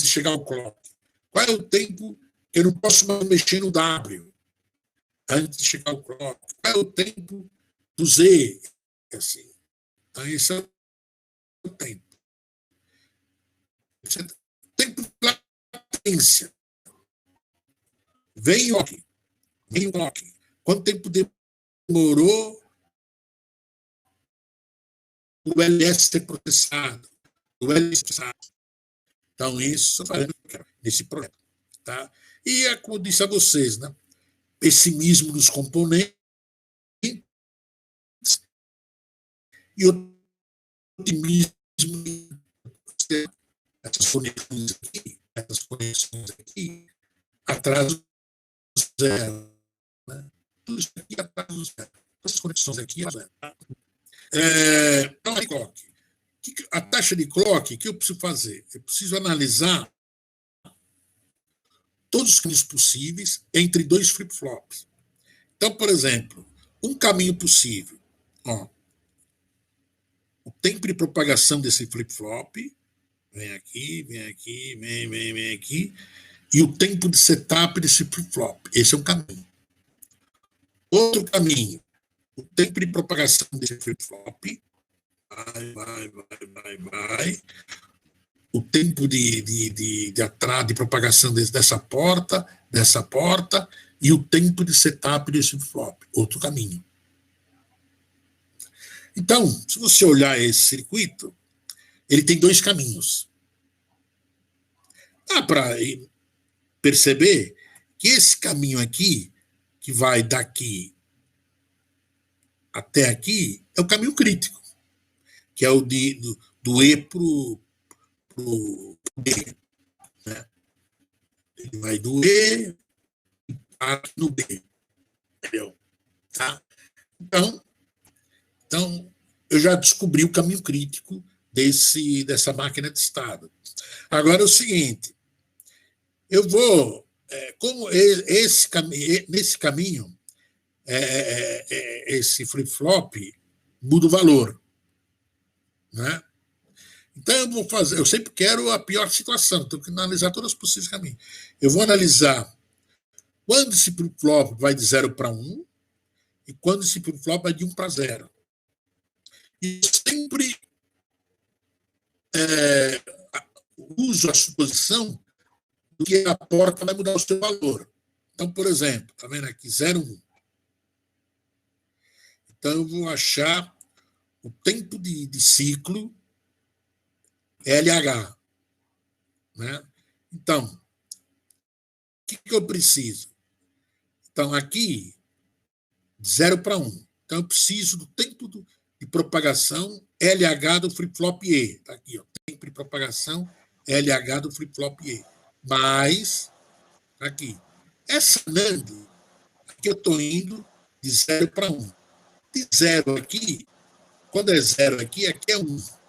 de chegar ao clock? Qual é o tempo que eu não posso mais mexer no W antes de chegar ao clock? Qual é o tempo do Z? Assim. Então, esse é o tempo. Tempo de latência. Vem o clock. Quanto tempo demorou o LS ser processado? Então, isso nesse projeto. Tá? E é como eu disse a vocês, né? Pessimismo nos componentes e otimismo essas conexões aqui, atraso zero. Né? Tudo isso aqui atraso zero. Essas conexões aqui, zero. Então, a clock. A taxa de clock, o que eu preciso fazer? Eu preciso analisar todos os caminhos possíveis entre dois flip-flops. Então, por exemplo, um caminho possível, o tempo de propagação desse flip-flop, vem aqui, vem aqui, e o tempo de setup desse flip-flop. Esse é um caminho. Outro caminho, o tempo de propagação desse flip-flop, vai. O tempo de propagação dessa porta, e o tempo de setup desse flip-flop. Outro caminho. Então, se você olhar esse circuito, ele tem dois caminhos. Dá para perceber que esse caminho aqui, que vai daqui até aqui, é o caminho crítico, que é o do E para o B. Né? Ele vai do E e para no B. Entendeu? Tá? Então, eu já descobri o caminho crítico dessa máquina de estado. Agora é o seguinte, eu vou, nesse caminho, esse flip-flop muda o valor. Né? Então, eu sempre quero a pior situação, tenho que analisar todos os possíveis caminhos. Eu vou analisar quando esse flip-flop vai de 0 para 1 e quando esse flip-flop vai de 1 para 0. E sempre uso a suposição de que a porta vai mudar o seu valor. Então, por exemplo, está vendo aqui, 0,1. Então, eu vou achar o tempo de ciclo LH. Né? Então, o que eu preciso? Então, aqui, de 0 para 1. Então, eu preciso do tempo de propagação LH do flip-flop E. Está aqui, tempo de propagação LH do flip-flop E. Mais, aqui, essa NAND, aqui eu estou indo de 0 para 1. De 0 aqui, quando é 0 aqui é 1.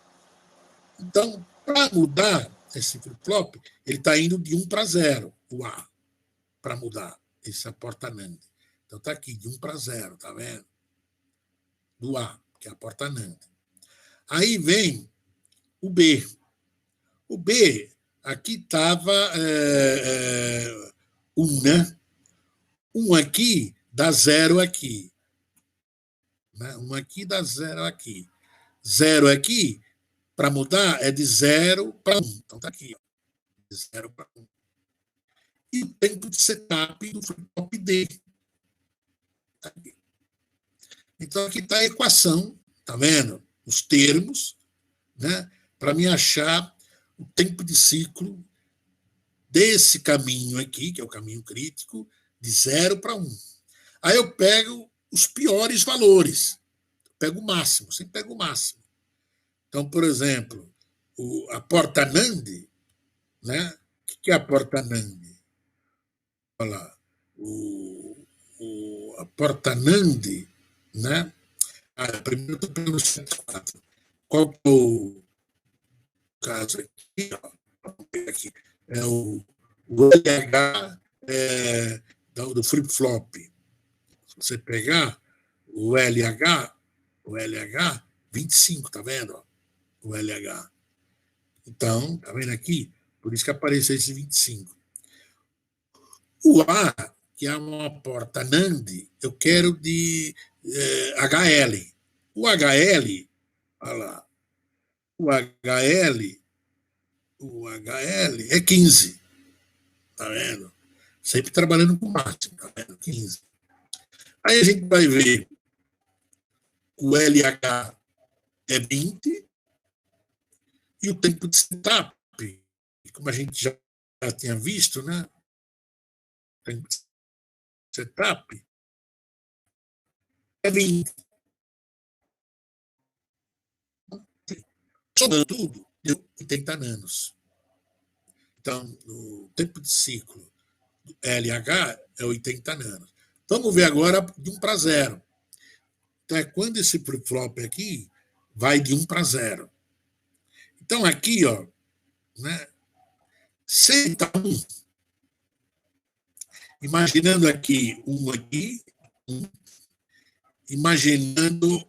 Então, para mudar esse flip-flop, ele está indo de 1 para 0, o A, para mudar essa porta NAND. Então, está aqui, de 1 para 0, tá vendo? Do A, que é a porta NAND. Aí vem o B. O B, aqui estava 1, né? 1 aqui dá 0 aqui. Né? 1 aqui dá 0 aqui. 0 aqui, para mudar, é de 0 para 1. Então, está aqui. De 0 para 1. E o tempo de setup do flip-flop D. Tá aqui. Então, aqui está a equação, tá vendo? Os termos, né? Para me achar o tempo de ciclo desse caminho aqui, que é o caminho crítico, de 0 para 1. Aí eu pego os piores valores. Pego o máximo, sempre pego o máximo. Então, por exemplo, a porta NAND, né? O que é a porta NAND? Olha lá. A porta NAND, né? Primeiro eu estou pegando o 74. Qual que é o caso aqui? Vamos pegar aqui. É o LH do flip-flop. Se você pegar o LH 25, tá vendo? O LH. Então, tá vendo aqui? Por isso que apareceu esse 25. O A, que é uma porta NAND, eu quero de HL. O HL, olha lá, o HL é 15, tá vendo? Sempre trabalhando com máximo, tá vendo? 15. Aí a gente vai ver o LH é 20 e o tempo de setup, como a gente já tinha visto, né? O tempo de setup é 20. Somando tudo, deu 80 nanos. Então, o tempo de ciclo do LH é 80 nanos. Vamos ver agora de 1 para 0. Então, é quando esse flip-flop aqui vai de 1 para 0. Então, aqui, ó, né, se está 1, imaginando aqui, 1 aqui, 1, imaginando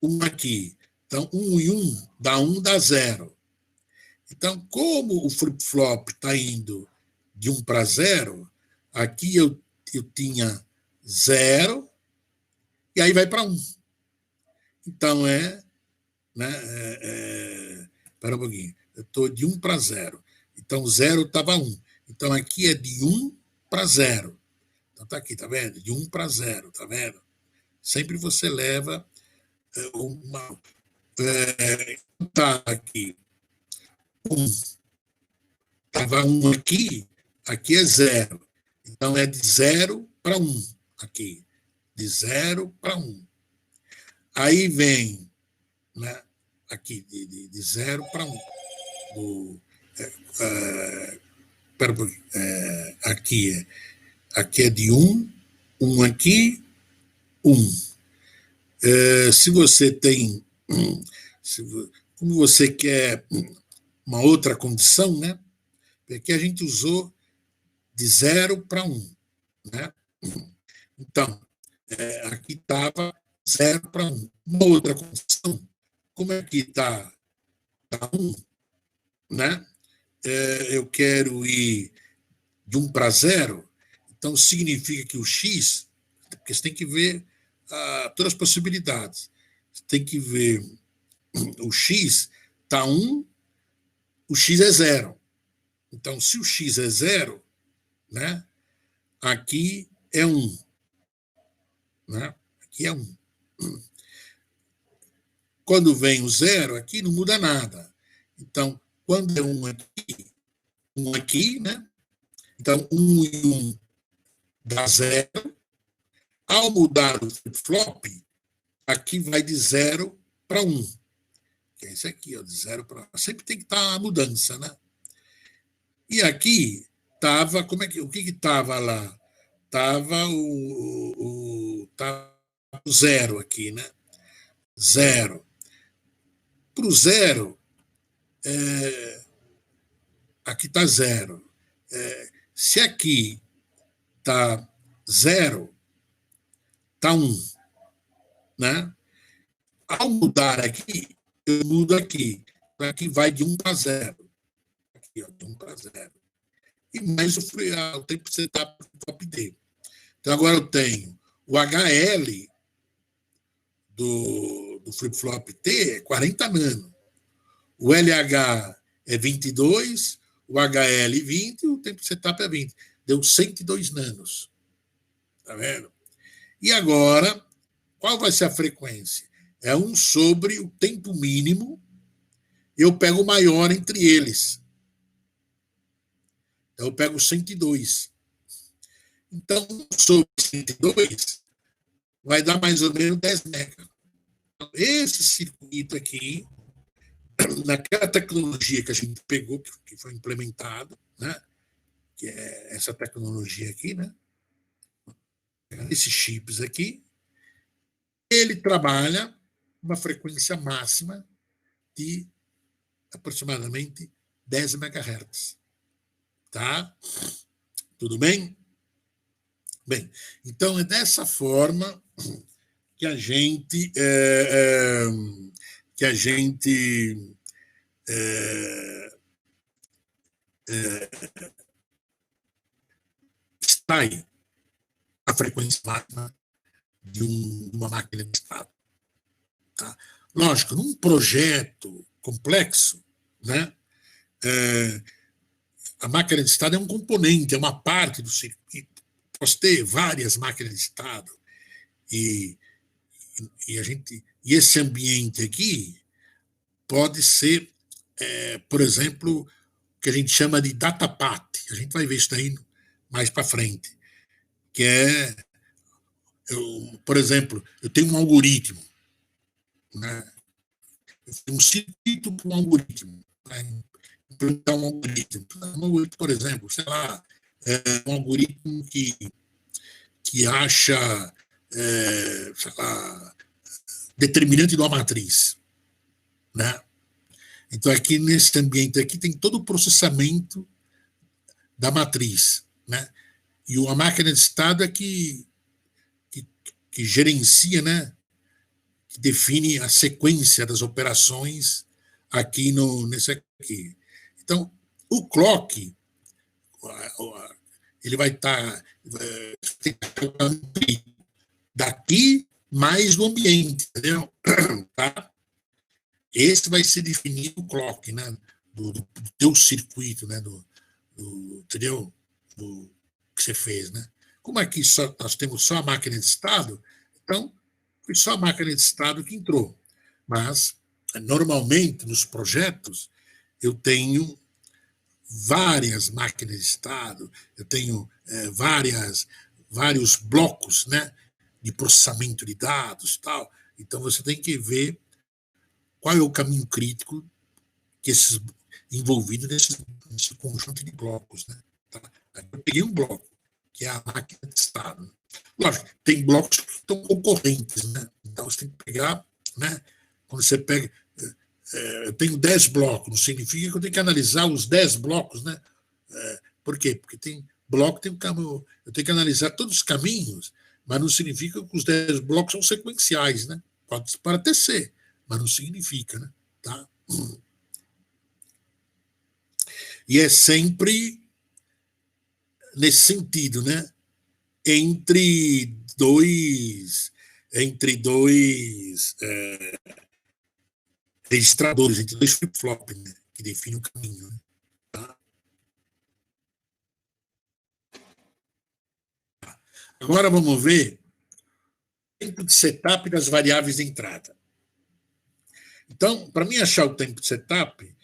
1 aqui. Então, 1 e 1 dá 1, dá 0. Então, como o flip-flop está indo de 1 para 0, aqui eu tinha 0, e aí vai para 1. Então, espera um pouquinho. Eu estou de 1 para 0. Então, 0 estava 1. Então, aqui é de 1 para 0. Então, está aqui, tá vendo? De 1 para 0, tá vendo? Sempre você leva uma... Tá aqui. 1. Estava 1 aqui, aqui é 0. Então, é de 0 para 1 aqui. De 0 para 1. Aí vem, né, aqui, de 0 para 1. Espera um pouquinho. Aqui é de 1, 1 aqui, 1. Se você tem... como você quer uma outra condição, né? Aqui a gente usou de 0 para 1. Né? Então, aqui estava 0 para 1. Uma outra condição, como aqui está 1, né? Eu quero ir de 1 para 0, então significa que o x, porque você tem que ver todas as possibilidades. Você tem que ver o x está 1, o x é 0. Então, se o x é 0, né, aqui é 1. Né? Aqui é 1. Quando vem o 0, aqui não muda nada. Então, quando é 1 aqui, né? Então, 1 e 1 dá 0. Ao mudar o flip-flop, aqui vai de 0 para 1. Que é isso aqui, ó, de 0 para 1. Sempre tem que estar a mudança, né? E aqui estava, o que estava lá? Estava o 0 aqui, né? 0. Para o 0, aqui está 0. Se aqui está 0, está 1. Né? Ao mudar aqui, eu mudo aqui. Aqui vai de 1 para 0. Aqui, ó, de 1 para 0. E mais o tempo de setup do flip D. Então, agora eu tenho o HL do flip-flop T é 40 nano. O LH é 22, o HL 20 e o tempo de setup é 20. Deu 102 nanos. Tá vendo? E agora, qual vai ser a frequência? É 1 sobre o tempo mínimo. Eu pego o maior entre eles. eu pego 102. Então, sobre 102, vai dar mais ou menos 10 mega. Então, esse circuito aqui, naquela tecnologia que a gente pegou, que foi implementado, né? Que é essa tecnologia aqui, né? Esses chips aqui, ele trabalha uma frequência máxima de aproximadamente 10 MHz. Tá? Tudo bem? Bem, então é dessa forma que a gente extrai a frequência máxima de uma máquina de estado. Tá? Lógico, num projeto complexo, né, a máquina de estado é um componente, é uma parte do circuito. Posso ter várias máquinas de estado e esse ambiente aqui pode ser, por exemplo, o que a gente chama de data path. A gente vai ver isso daí mais para frente, que é, por exemplo, eu tenho um algoritmo, né? Eu tenho um circuito para um algoritmo, né? Implementar um algoritmo, por exemplo, sei lá, um algoritmo que acha, sei lá, determinante de uma matriz, né? Então, aqui nesse ambiente aqui tem todo o processamento da matriz, né? E a máquina de estado é que gerencia, né? Que define a sequência das operações aqui nesse aqui. Então, o clock, ele vai estar daqui mais do ambiente, entendeu? Tá? Esse vai ser definido o clock, né? Do teu circuito, né? Entendeu? Do que você fez, né? Como aqui nós temos só a máquina de estado, então foi só a máquina de estado que entrou. Mas, normalmente, nos projetos, eu tenho várias máquinas de estado, eu tenho vários blocos, né, de processamento de dados, tal. Então, você tem que ver qual é o caminho crítico que envolvido nesse conjunto de blocos, né? Tá? Eu peguei um bloco, que é a máquina de estado. Lógico, tem blocos que estão concorrentes, né? Então, você tem que pegar, né? Quando você pega... eu tenho 10 blocos, não significa que eu tenho que analisar os 10 blocos, né? Por quê? Porque tem bloco, tem um caminho, eu tenho que analisar todos os caminhos, mas não significa que os 10 blocos são sequenciais, né? Pode até ser, mas não significa, né? Tá? E é sempre nesse sentido, né? Entre dois registradores, entre dois flip-flops, né? Que definem o caminho, né? Tá? Agora vamos ver o tempo de setup das variáveis de entrada. Então, para mim achar o tempo de setup,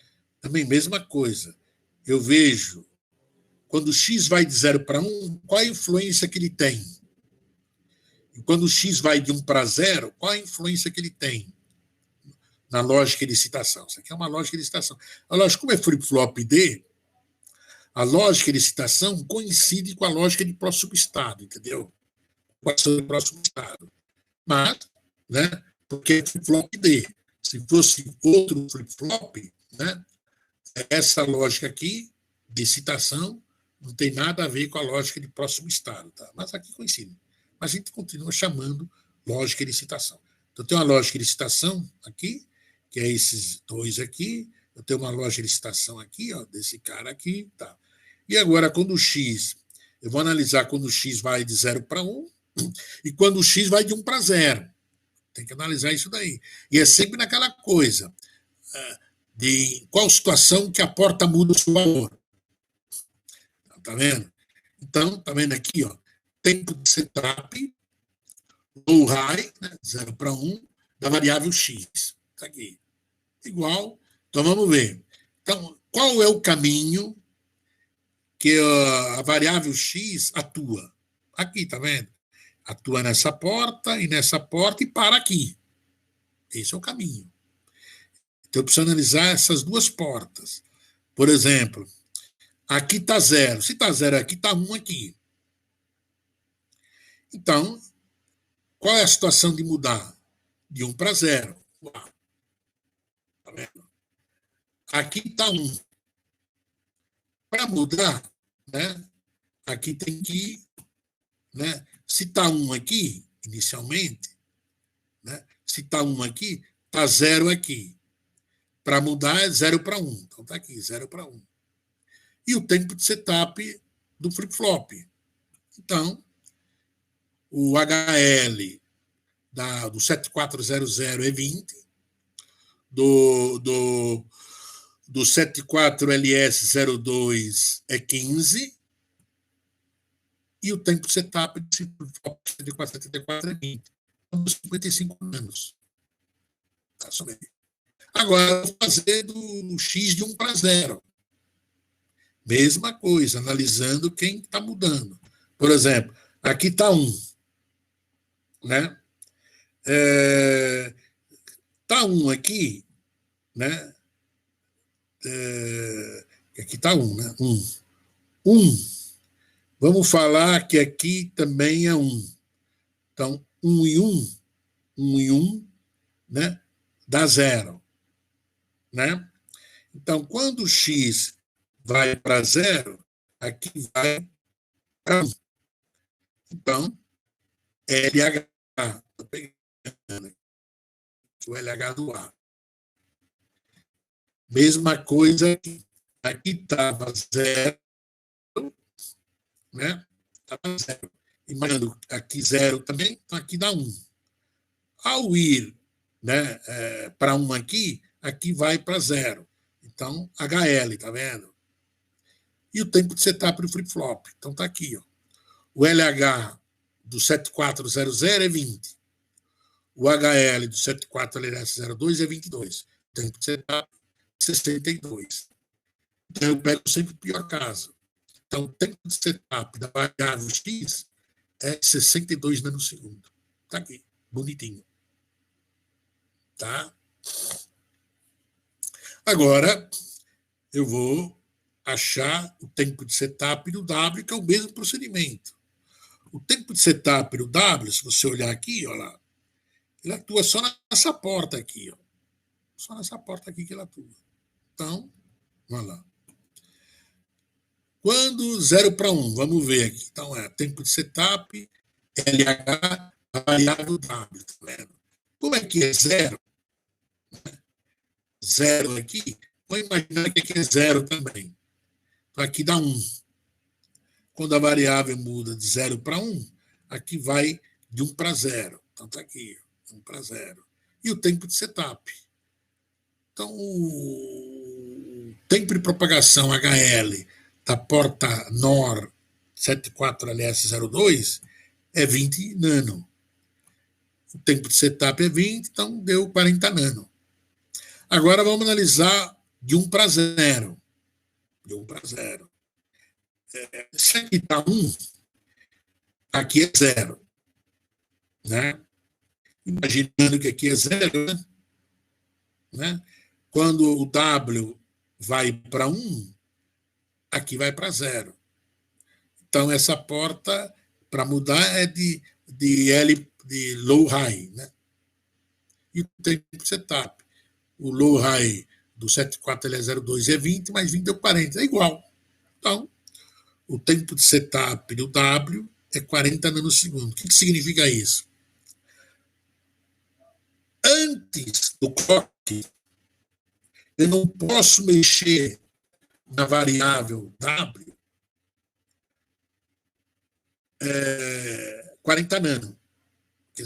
também mesma coisa. Eu vejo, quando o x vai de 0 para 1, qual a influência que ele tem? E quando o x vai de 1 para 0, qual a influência que ele tem na lógica de licitação? Isso aqui é uma lógica de licitação. A lógica, como é flip-flop D, a lógica de licitação coincide com a lógica de próximo estado, entendeu? Equação de próximo estado. Mas, né, porque é flip-flop D. Se fosse outro flip-flop, né, essa lógica aqui de citação não tem nada a ver com a lógica de próximo estado, tá? Mas aqui coincide. Mas a gente continua chamando lógica de citação. Então, tem uma lógica de citação aqui, que é esses dois aqui. Eu tenho uma lógica de citação aqui, ó, desse cara aqui, tá? E agora, quando o x, eu vou analisar quando o x vai de 0 para 1 e quando o x vai de 1 para 0. Tem que analisar isso daí. E é sempre naquela coisa de qual situação que a porta muda o seu valor. Tá vendo? Então, tá vendo aqui, ó, tempo de setup, low high, né, 0 para 1, da variável x. Tá aqui. Igual. Então, vamos ver. Então, qual é o caminho que a variável x atua. Aqui, tá vendo? Atua nessa porta e para aqui. Esse é o caminho. Então, eu preciso analisar essas duas portas. Por exemplo, aqui está 0. Se está 0 aqui, está 1 aqui. Então, qual é a situação de mudar? De 1 para 0. Tá vendo? Aqui está 1. Para mudar, né, aqui tem que... Né, se está 1 aqui, inicialmente, né, se está 1 aqui, está 0 aqui. Para mudar é 0 para 1. Então está aqui, 0 para 1. E o tempo de setup do flip-flop. Então, o HL do 7400 é 20, do 74LS02 é 15, e o tempo de setup de 7474 é 20. Então, 55 anos. Tá, só bem. Agora, vou fazer do X de 1 para 0. Mesma coisa, analisando quem está mudando. Por exemplo, aqui está 1. Né? Está 1 aqui, né? Aqui está 1, né? 1. 1. Vamos falar que aqui também é 1. Então, 1 e 1, 1 e 1, né? Dá 0. Né? Então, quando o X vai para 0, aqui vai para 1. Então, LH, estou pegando o LH do A. Mesma coisa aqui. Aqui estava 0, né? Estava 0. Imaginando aqui 0 também, então aqui dá 1. Ao ir, né, para 1 aqui, aqui vai para 0. Então, HL, tá vendo? E o tempo de setup do flip-flop. Então, tá aqui, ó. O LH do 7400 é 20. O HL do 74LS02 é 22. O tempo de setup, 62. Então, eu pego sempre o pior caso. Então, o tempo de setup da variável X é 62 nanosegundos. Tá aqui, bonitinho. Tá? Agora, eu vou achar o tempo de setup do W, que é o mesmo procedimento. O tempo de setup do W, se você olhar aqui, olha lá, ele atua só nessa porta aqui. Ó. Só nessa porta aqui que ele atua. Então, vamos lá. Quando 0 para 1, vamos ver aqui. Então, tempo de setup, LH, a variável W. Tá vendo? Como é que é 0? 0 aqui, vou imaginar que aqui é 0 também. Então, aqui dá 1. Quando a variável muda de 0 para 1, aqui vai de 1 para 0. Então, está aqui, 1 para 0. E o tempo de setup. Então, o tempo de propagação HL da porta NOR 74LS02 é 20 nano. O tempo de setup é 20, então deu 40 nano. Agora vamos analisar de 1 para 0. De 1 para 0. Se aqui está 1, aqui é 0. Né? Imaginando que aqui é 0, né? Quando o W vai para 1, aqui vai para 0. Então, essa porta, para mudar, é de L de low-high. Né? E o tempo de setup. O low-high do 74L02 é 20, mais 20 é 40. É igual. Então, o tempo de setup do W é 40 nanosegundos. O que significa isso? Antes do clock, eu não posso mexer na variável W 40 nano. Quer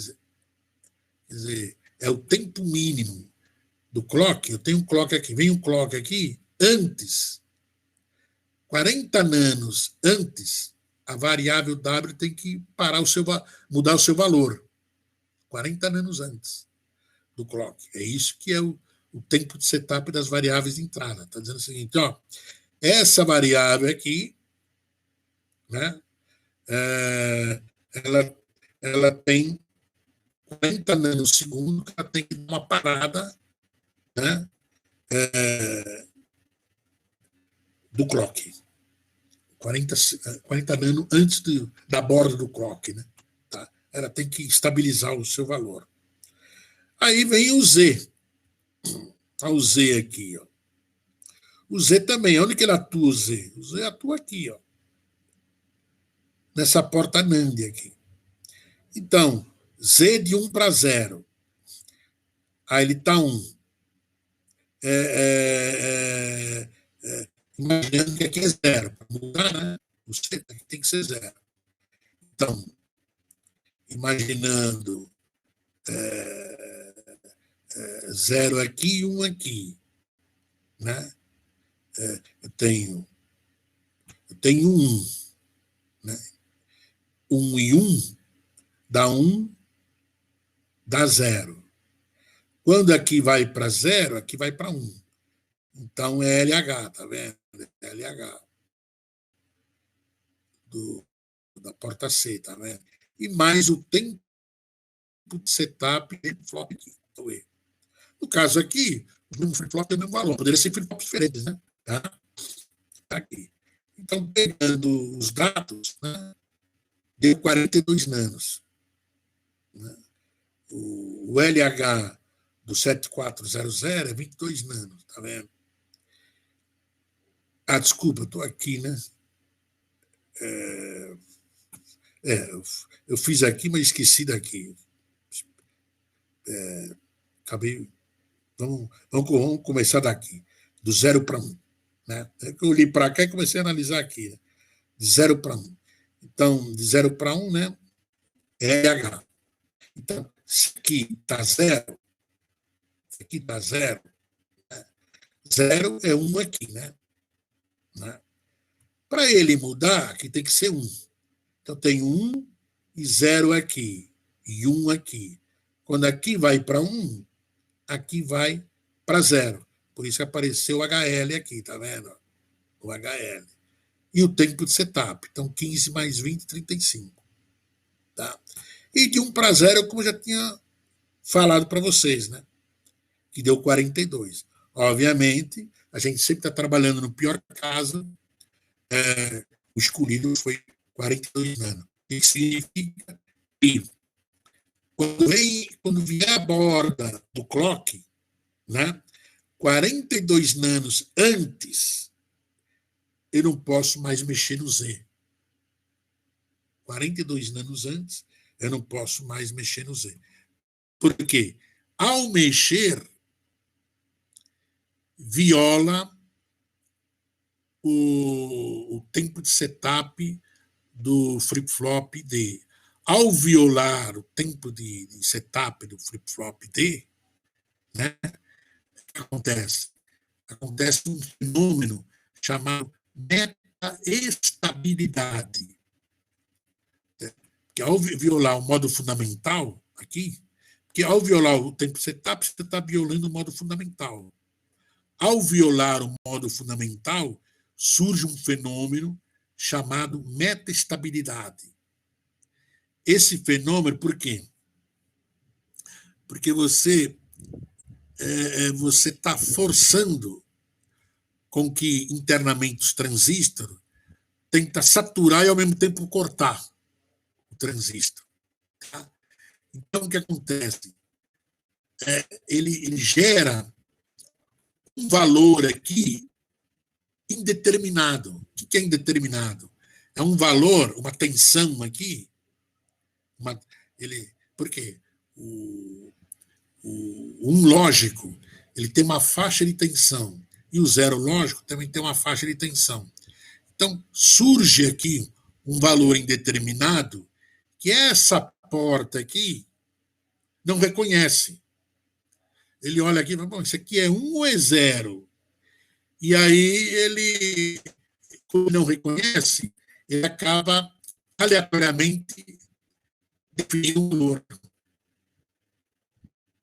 dizer, é o tempo mínimo do clock. Eu tenho um clock aqui, vem um clock aqui, antes, 40 nanos antes, a variável W tem que parar mudar o seu valor. 40 nanos antes do clock. É isso que é o tempo de setup das variáveis de entrada. Está dizendo o seguinte, ó, essa variável aqui né? Ela tem 40 nanosegundos que ela tem que dar uma parada, né? Do clock. 40 nano antes da borda do clock, né? Tá? Ela tem que estabilizar o seu valor. Aí vem o Z. Olha o Z aqui, ó. O Z também, onde que ele atua, o Z? O Z atua aqui, ó. Nessa porta NAND aqui. Então, Z de 1 para 0. Aí ele está 1. Imaginando que aqui é 0. Para mudar, né? O Z aqui tem que ser 0. Então, imaginando 0 aqui e 1 aqui, né? Eu tenho 1, né? 1 e 1 dá 1, dá 0. Quando aqui vai para 0, aqui vai para 1. Então é LH, tá vendo? LH da porta C, tá vendo? E mais o tempo de setup de flop aqui. No caso aqui, o mesmo flip-flop tem o mesmo valor. Poderia ser flip-flops diferentes, né? Tá aqui. Então, pegando os dados, né, deu 42 nanos. Né? O LH do 7400 é 22 nanos, tá vendo? Desculpa, eu estou aqui, né? Eu fiz aqui, mas esqueci daqui. Acabei. Vamos começar daqui, do 0 para 1. Né? Eu olhei para cá e comecei a analisar aqui. Né? De 0 para 1. Então, de 0 para 1, né? É LH. Então, se aqui está 0, se aqui está 0, né? 0 é 1 aqui, né? Para ele mudar, aqui tem que ser 1. Então, tem 1 e 0 aqui, e 1 aqui. Quando aqui vai para 1, aqui vai para 0. Por isso apareceu o HL aqui, tá vendo? O HL. E o tempo de setup. Então, 15 mais 20, 35. Tá? E de 1 para 0, como eu já tinha falado para vocês, né? Que deu 42. Obviamente, a gente sempre está trabalhando no pior caso. O escolhido foi 42 nanos. Isso significa que quando vier a borda do clock, né, 42 nanos antes, eu não posso mais mexer no Z. 42 nanos antes, eu não posso mais mexer no Z. Por quê? Ao mexer, viola o tempo de setup do flip-flop D. Ao violar o tempo de setup do flip-flop D, né, o que acontece? Acontece um fenômeno chamado metaestabilidade. Que ao violar o modo fundamental, aqui, que ao violar o tempo de setup, você está violando o modo fundamental. Ao violar o modo fundamental, surge um fenômeno chamado metaestabilidade. Esse fenômeno, por quê? Porque você está forçando com que internamente os transistores tenta saturar e ao mesmo tempo cortar o transistor. Tá? Então, o que acontece? Ele gera um valor aqui indeterminado. O que é indeterminado? É um valor, uma tensão aqui. Por quê? Um lógico, ele tem uma faixa de tensão, e o zero lógico também tem uma faixa de tensão. Então, surge aqui um valor indeterminado que essa porta aqui não reconhece. Ele olha aqui e fala, bom, isso aqui é 1 ou é 0? E aí ele, como não reconhece, ele acaba aleatoriamente definindo um valor.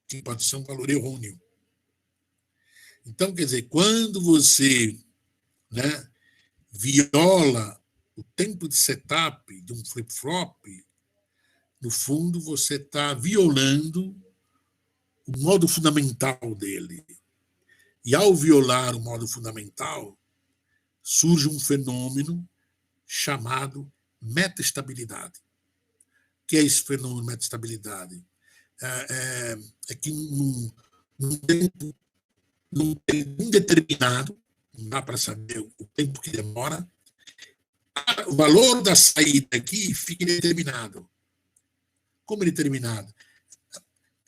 Que pode ser um valor errôneo. Então, quer dizer, quando você, né, viola o tempo de setup de um flip-flop, no fundo, você está violando o modo fundamental dele. E ao violar o modo fundamental, surge um fenômeno chamado metaestabilidade. O que é esse fenômeno de metaestabilidade? É que num tempo indeterminado, não dá para saber o tempo que demora, o valor da saída aqui fica indeterminado. Como indeterminado?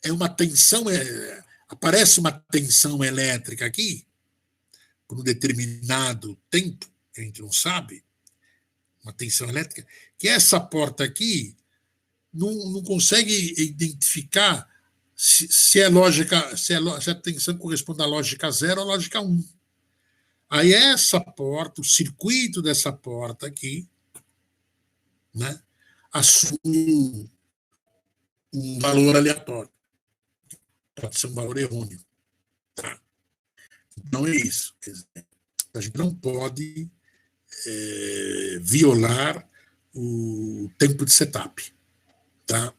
É uma tensão, aparece uma tensão elétrica aqui, por um determinado tempo, que a gente não sabe, uma tensão elétrica, que essa porta aqui não consegue identificar se é lógica, se a tensão corresponde à lógica 0 ou à lógica 1. Aí essa porta, o circuito dessa porta aqui, né, assume um valor aleatório. Pode ser um valor errôneo. Tá? Então é isso. Quer dizer, a gente não pode violar o tempo de setup. Tá?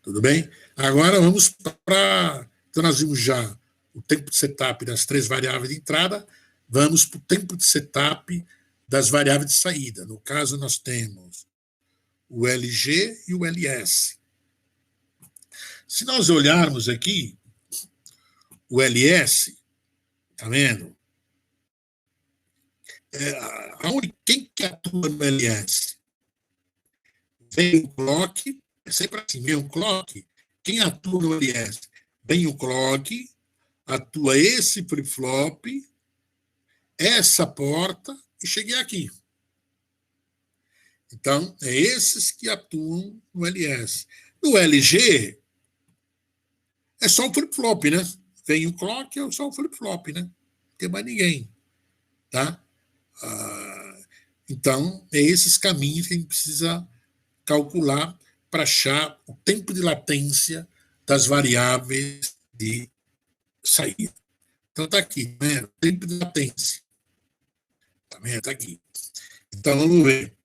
Tudo bem? Agora vamos para... Então nós vimos já o tempo de setup das 3 variáveis de entrada, vamos para o tempo de setup das variáveis de saída. No caso, nós temos o LG e o LS. Se nós olharmos aqui, o LS, tá vendo? Quem que atua no LS? Vem o clock, é sempre assim, vem o clock. Quem atua no LS? Vem o clock, atua esse flip-flop, essa porta, e cheguei aqui. Então, é esses que atuam no LS. No LG, é só o flip-flop, né? Vem o clock, é só o flip-flop, né? Não tem mais ninguém. Tá? Então, é esses caminhos que a gente precisa calcular para achar o tempo de latência das variáveis de saída. Então, está aqui, né? Tempo de latência. Tá vendo? Está aqui. Então, vamos ver.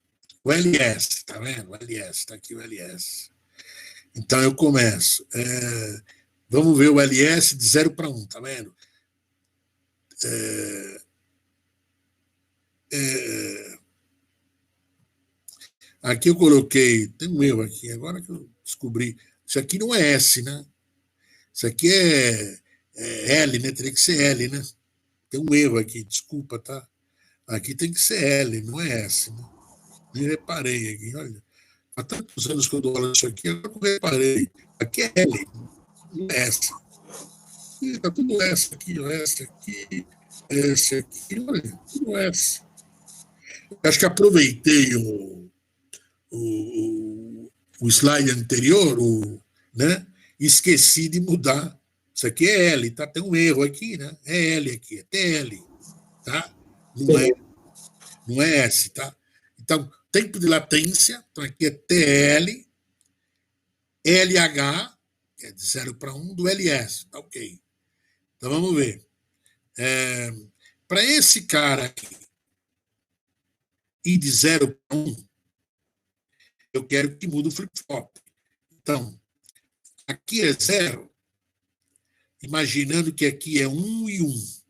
O LS, está vendo? O LS, está aqui o LS. Então, eu começo. Vamos ver o LS de 0 para 1, tá vendo? Aqui eu coloquei, tem um erro aqui, agora que eu descobri. Isso aqui não é S, né? Isso aqui é L, né? Teria que ser L, né? Tem um erro aqui, desculpa, tá? Aqui tem que ser L, não é S, né? Nem reparei aqui, olha. Há tantos anos que eu dou aula disso aqui, eu não reparei. Aqui é L, não é S. Está tudo S aqui, S aqui, S aqui, olha, tudo S. Acho que aproveitei o slide anterior, né? Esqueci de mudar. Isso aqui é L, tá? Tem um erro aqui, né? É L aqui, é TL, tá? Não é S, tá? Então, tempo de latência, então aqui é TL, LH, que é de 0 para 1, do LS, tá ok. Então, vamos ver. Para esse cara aqui ir de 0 para 1, eu quero que mude o flip-flop. Então, aqui é 0, imaginando que aqui é 1 e 1.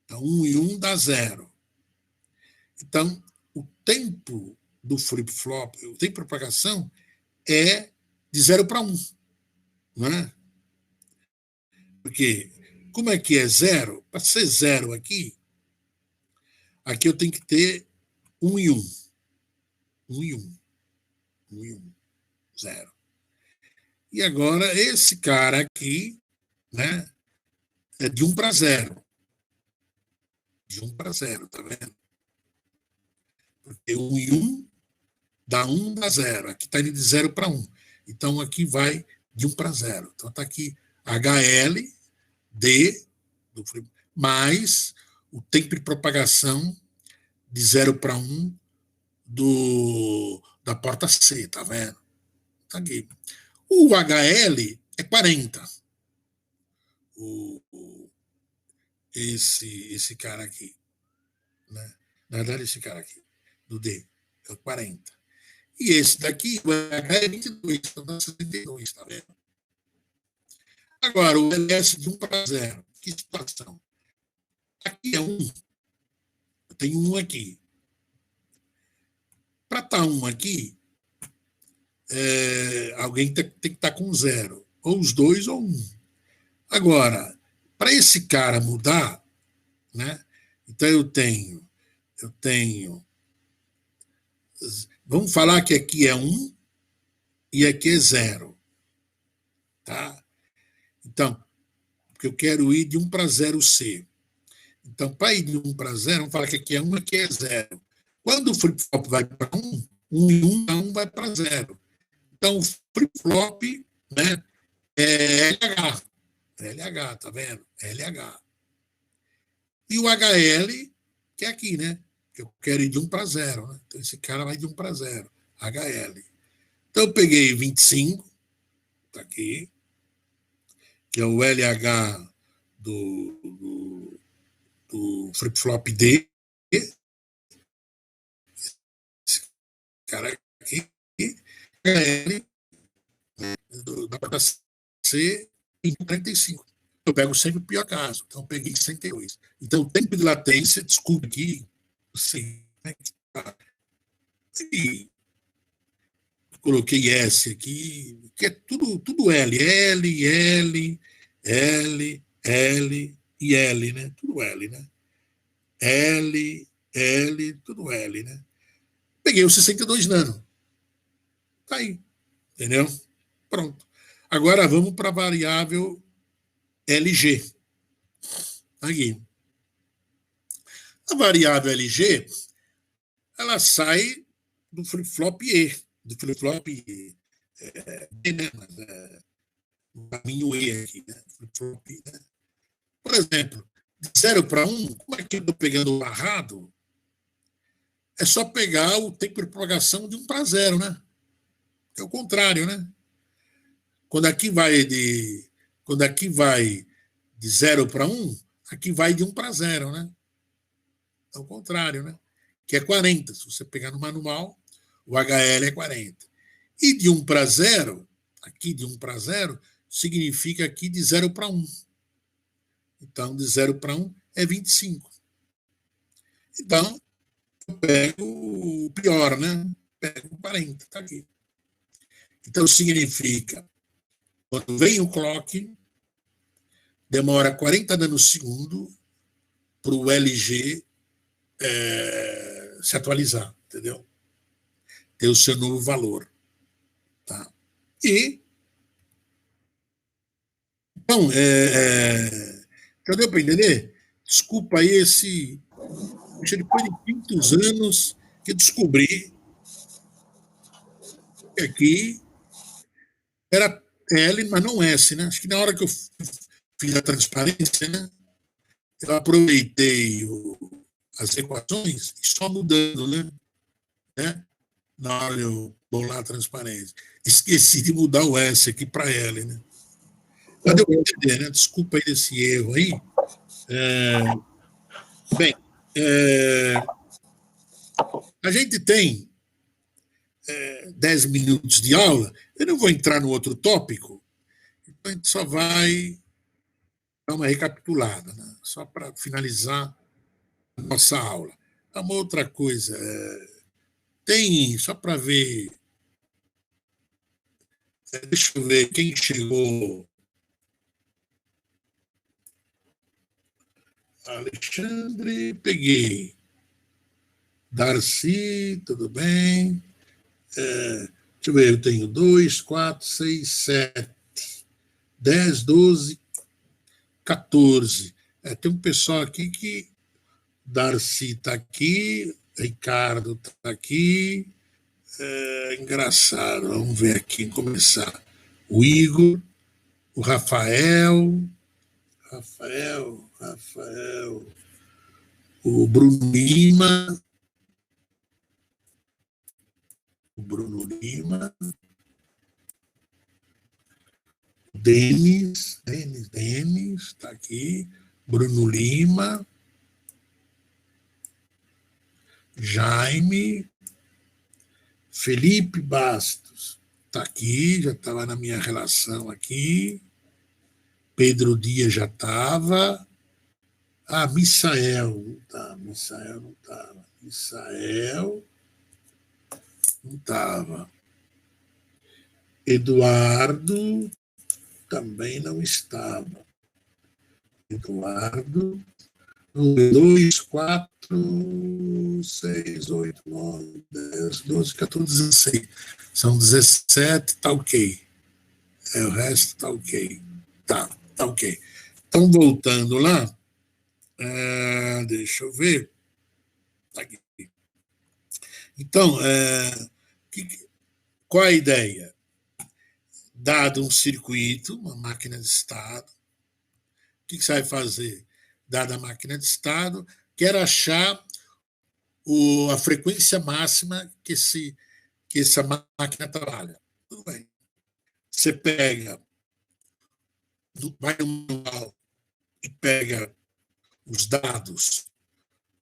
Então, 1 e 1 dá 0. Então, o tempo do flip-flop, o tempo de propagação, é de 0 para 1. Não é? Porque, como aqui é 0, para ser 0 aqui eu tenho que ter 1 e 1. 1 e 1. 1 e 1. 0. E agora, esse cara aqui, né, é de 1 para 0. De 1 para 0, tá vendo? Porque 1 e 1 dá 1, dá 0. Aqui está indo de 0 para 1. Então, aqui vai de 1 para 0. Então, está aqui HL, D, mais o tempo de propagação de 0 para 1 da porta C, tá vendo? Tá aqui. O HL é 40. Esse cara aqui. Né? Na verdade, esse cara aqui. do D, é o 40. E esse daqui, o H é 22, então dá 72, está vendo? Agora, o LS de 1 para 0. Que situação? Aqui é 1. Eu tenho 1 aqui. Para estar 1 aqui, alguém tem que estar com 0. Ou os dois ou 1. Agora, para esse cara mudar, né? Então eu tenho. Vamos falar que aqui é 1 e aqui é 0. Tá? Então, porque eu quero ir de 1 para 0C. Então, para ir de 1 para 0, vamos falar que aqui é 1 e aqui é 0. Quando o flip-flop vai para 1, 1 e 1 vai para 0. Então, o flip-flop, né, é LH. LH, tá vendo? LH. E o HL, que é aqui, né? Que eu quero ir de 1 para 0. Né? Então, esse cara vai de 1 para 0. HL. Então, eu peguei 25, tá aqui, que é o LH do flip-flop D. Esse cara aqui. HL da porta C em 45. Eu pego sempre o pior caso. Então, eu peguei 62. Então, o tempo de latência, desculpa aqui, não sei como é que está. E coloquei S aqui, que é tudo L. L, L, L, L e L, né? Tudo L, né? L, L, tudo L, né? Peguei o 62 nano. Tá aí. Entendeu? Pronto. Agora vamos para a variável LG. Aqui. A variável LG, ela sai do flip-flop E, do flip-flop E, né? No caminho E aqui, né? Flip-flop E, né? Por exemplo, de 0 para 1, como é que eu estou pegando o barrado? É só pegar o tempo de propagação de 1 para 0, né? É o contrário, né? Quando aqui vai de 0 para 1, aqui vai de 1 para 0, né? É o contrário, né? Que é 40. Se você pegar no manual, o HL é 40. E de 1 para 0, aqui de 1 para 0, significa aqui de 0 para 1. Então, de 0 para 1 é 25. Então, eu pego o pior, né? Pego 40, tá aqui. Então, significa, quando vem o clock, demora 40 nanosegundos para o LG se atualizar, entendeu? Ter o seu novo valor. Tá? E, então, já deu para entender? Desculpa aí esse... Depois de muitos anos que eu descobri que aqui era L, mas não S, né? Acho que na hora que eu fiz a transparência, né, eu aproveitei as equações e só mudando, né? Na hora eu bolar a transparência. Esqueci de mudar o S aqui para L, né? Mas deu para entender, né? Desculpa aí esse erro aí. Bem, a gente tem 10 minutos de aula, eu não vou entrar no outro tópico, então a gente só vai dar uma recapitulada, né? Só para finalizar a nossa aula. Uma outra coisa, tem, só para ver, deixa eu ver quem chegou. Alexandre, peguei. Darcy, tudo bem. Deixa eu ver, eu tenho 2, 4, 6, 7, 10, 12, 14. Tem um pessoal aqui que... Darcy está aqui, Ricardo está aqui. Engraçado, vamos ver aqui, começar. O Igor, o Rafael, o Bruno Lima, Denis, está aqui, Bruno Lima, Jaime, Felipe Bastos, está aqui, já estava na minha relação aqui. Pedro Dias já estava. Ah, Misael, não tá, Misael não estava. Misael não estava. Eduardo também não estava. Eduardo, 2, 4, 6, 8, 9, 10, 12, 14, 16. São 17, tá ok. O resto tá ok. Tá ok. Então, voltando lá, deixa eu ver. Tá aqui. Então, qual a ideia? Dado um circuito, uma máquina de estado, o que você vai fazer? Dada a máquina de estado, quer achar a frequência máxima que essa máquina trabalha. Tudo bem. Você pega, vai no manual e pega os dados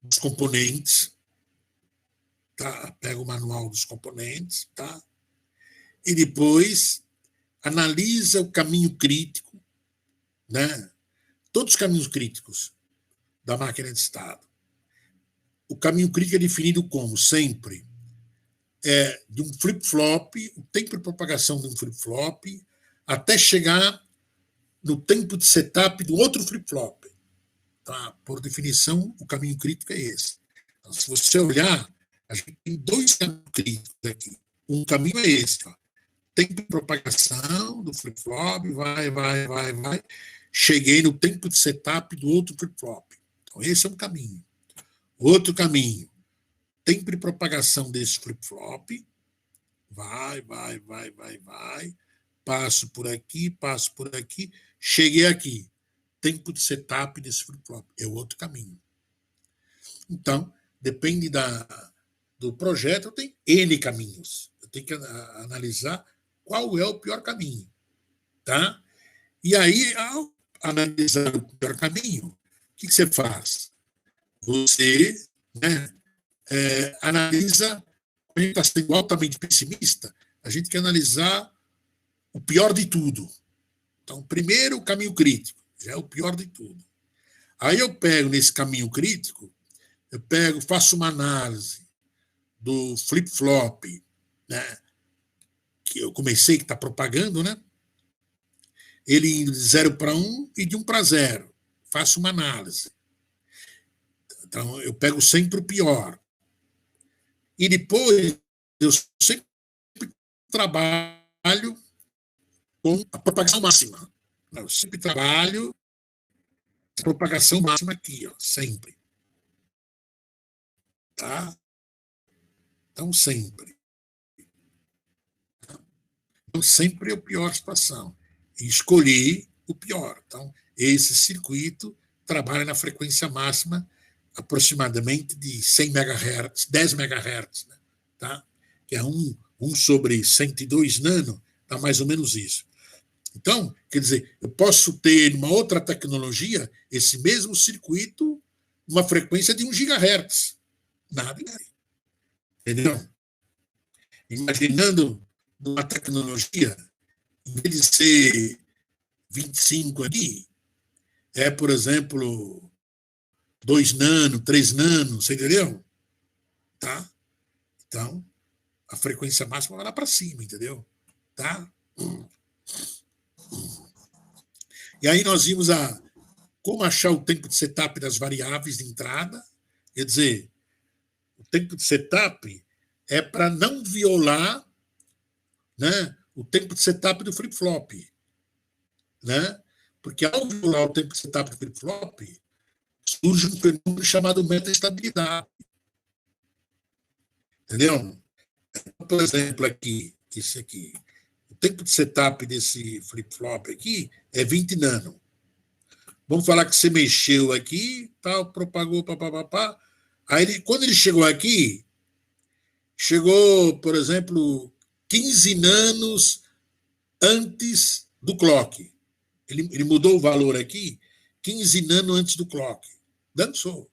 dos componentes, tá? Pega o manual dos componentes, tá? E depois analisa o caminho crítico, né? Todos os caminhos críticos da máquina de estado. O caminho crítico é definido como sempre de um flip-flop, o tempo de propagação de um flip-flop, até chegar no tempo de setup do outro flip-flop. Tá? Por definição, o caminho crítico é esse. Então, se você olhar, a gente tem dois caminhos críticos aqui. Um caminho é esse, ó. Tempo de propagação do flip-flop, vai. Cheguei no tempo de setup do outro flip-flop. Então, esse é um caminho. Outro caminho, tempo de propagação desse flip-flop, vai, passo por aqui, cheguei aqui. Tempo de setup desse flip-flop. É o outro caminho. Então, depende do projeto, eu tenho N caminhos. Eu tenho que analisar qual é o pior caminho. Tá? E aí, ao analisar o pior caminho, o que você faz? Você, né, analisa, quando a gente está sendo altamente pessimista, a gente quer analisar o pior de tudo. Então, primeiro, o caminho crítico, já é o pior de tudo. Aí eu pego nesse caminho crítico, faço uma análise do flip-flop, né, que eu comecei, que está propagando, né? Ele indo de 0 para 1 e de 1 para 0. Faço uma análise. Então, eu pego sempre o pior. E depois, eu sempre trabalho com a propagação máxima. Eu sempre trabalho a propagação máxima aqui, ó, sempre. Tá? Então, sempre. Então, sempre é a pior situação. E escolhi o pior. Então, esse circuito trabalha na frequência máxima aproximadamente de 100 MHz, 10 MHz, né? Tá? Que é 1 sobre 102 nano, dá mais ou menos isso. Então, quer dizer, eu posso ter uma outra tecnologia esse mesmo circuito, uma frequência de 1 GHz. Nada. Entendeu? Imaginando uma tecnologia, em vez de ser 25 aqui, por exemplo, 2 nano, 3 nano, você entendeu? Tá? Então, a frequência máxima vai lá para cima, entendeu? Tá? E aí nós vimos como achar o tempo de setup das variáveis de entrada. Quer dizer, o tempo de setup é para não violar, né, o tempo de setup do flip-flop. Né? Porque ao violar o tempo de setup do flip-flop, surge um fenômeno chamado metaestabilidade. Entendeu? Por exemplo, aqui, esse aqui. O tempo de setup desse flip-flop aqui é 20 nano. Vamos falar que você mexeu aqui, tal, propagou, papapá. Aí, quando ele chegou aqui, chegou, por exemplo, 15 nanos antes do clock. Ele mudou o valor aqui, 15 nano antes do clock. Dançou.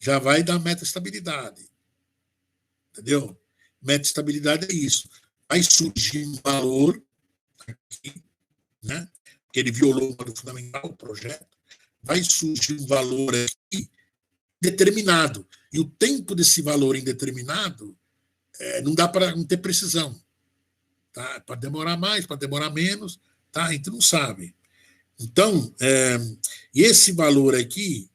já vai dar metaestabilidade. Entendeu? Metaestabilidade é isso. Vai surgir um valor aqui, né? Porque ele violou o valor fundamental do projeto. Vai surgir um valor aqui determinado. E o tempo desse valor indeterminado não dá para não ter precisão. Tá? Pode demorar mais, pode demorar menos, tá? A gente não sabe. Então, e esse valor aqui,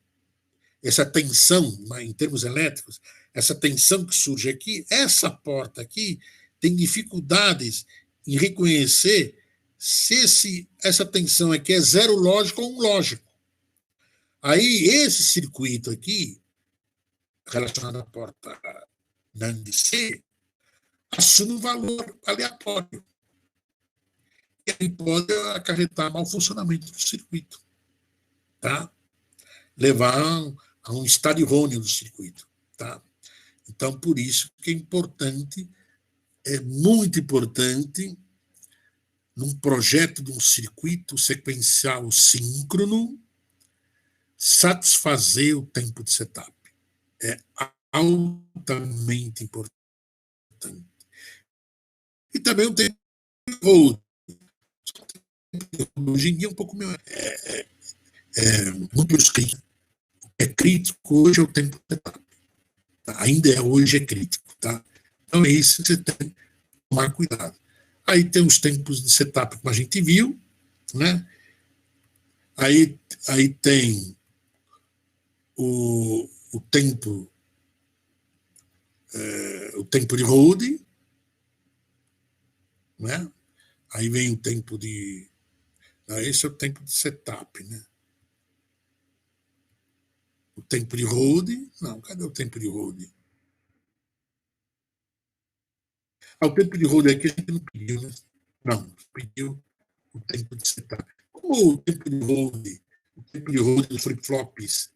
essa tensão, em termos elétricos, essa tensão que surge aqui, essa porta aqui tem dificuldades em reconhecer se essa tensão aqui é zero lógico ou um lógico. Aí, esse circuito aqui, relacionado à porta NAND C, assume um valor aleatório. E aí pode acarretar mau funcionamento do circuito. Tá? Levar a um estado errôneo do circuito. Tá? Então, por isso que é importante, é muito importante, num projeto de um circuito sequencial síncrono, satisfazer o tempo de setup. É altamente importante. E também o tempo de hold. Hoje em dia é um pouco muito crítico. É crítico hoje é o tempo de setup. Tá? Ainda hoje é crítico. Tá? Então é isso que você tem que tomar cuidado. Aí tem os tempos de setup, como a gente viu, né? Aí tem o tempo de hold, né? Aí vem o tempo de... Esse é o tempo de setup, né? O tempo de hold... Não, cadê o tempo de hold? O tempo de hold aqui a gente não pediu, né? Não, pediu o tempo de setup. Como o tempo de hold dos flip-flops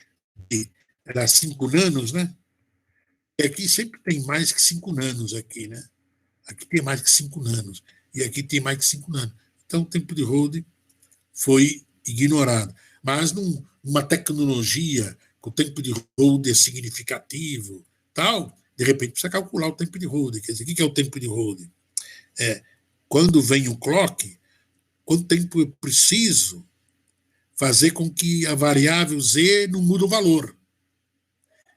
era 5 nanos, né? E aqui sempre tem mais que 5 nanos aqui, né? Aqui tem mais que 5 nanos. E aqui tem mais que 5 nanos. Então, o tempo de hold foi ignorado. Mas numa tecnologia que o tempo de hold é significativo, tal, de repente precisa calcular o tempo de hold. Quer dizer, o que é o tempo de hold? Quando vem o clock, quanto tempo eu preciso fazer com que a variável Z não mude o valor.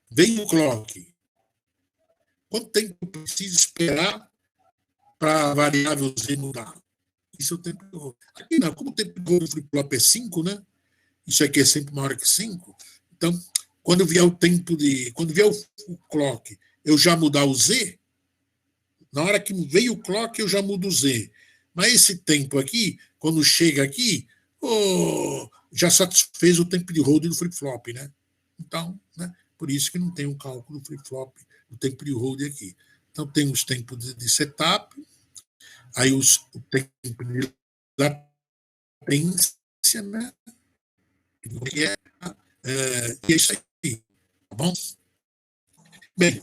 Vem o clock. Quanto tempo eu preciso esperar para a variável Z mudar? Isso é o tempo de hold. Aqui não, como o tempo de hold do flip-flop é 5, né? Isso aqui é sempre maior que 5. Então, quando vier o clock, eu já mudar o Z, na hora que veio o clock, eu já mudo o Z. Mas esse tempo aqui, quando chega aqui, já satisfez o tempo de hold do flip-flop, né? Então, né, por isso que não tem um cálculo do flip-flop, o tempo de hold aqui. Então, tem os tempos de setup, aí o tempo de latência, né? E é isso aí, tá bom? Bem,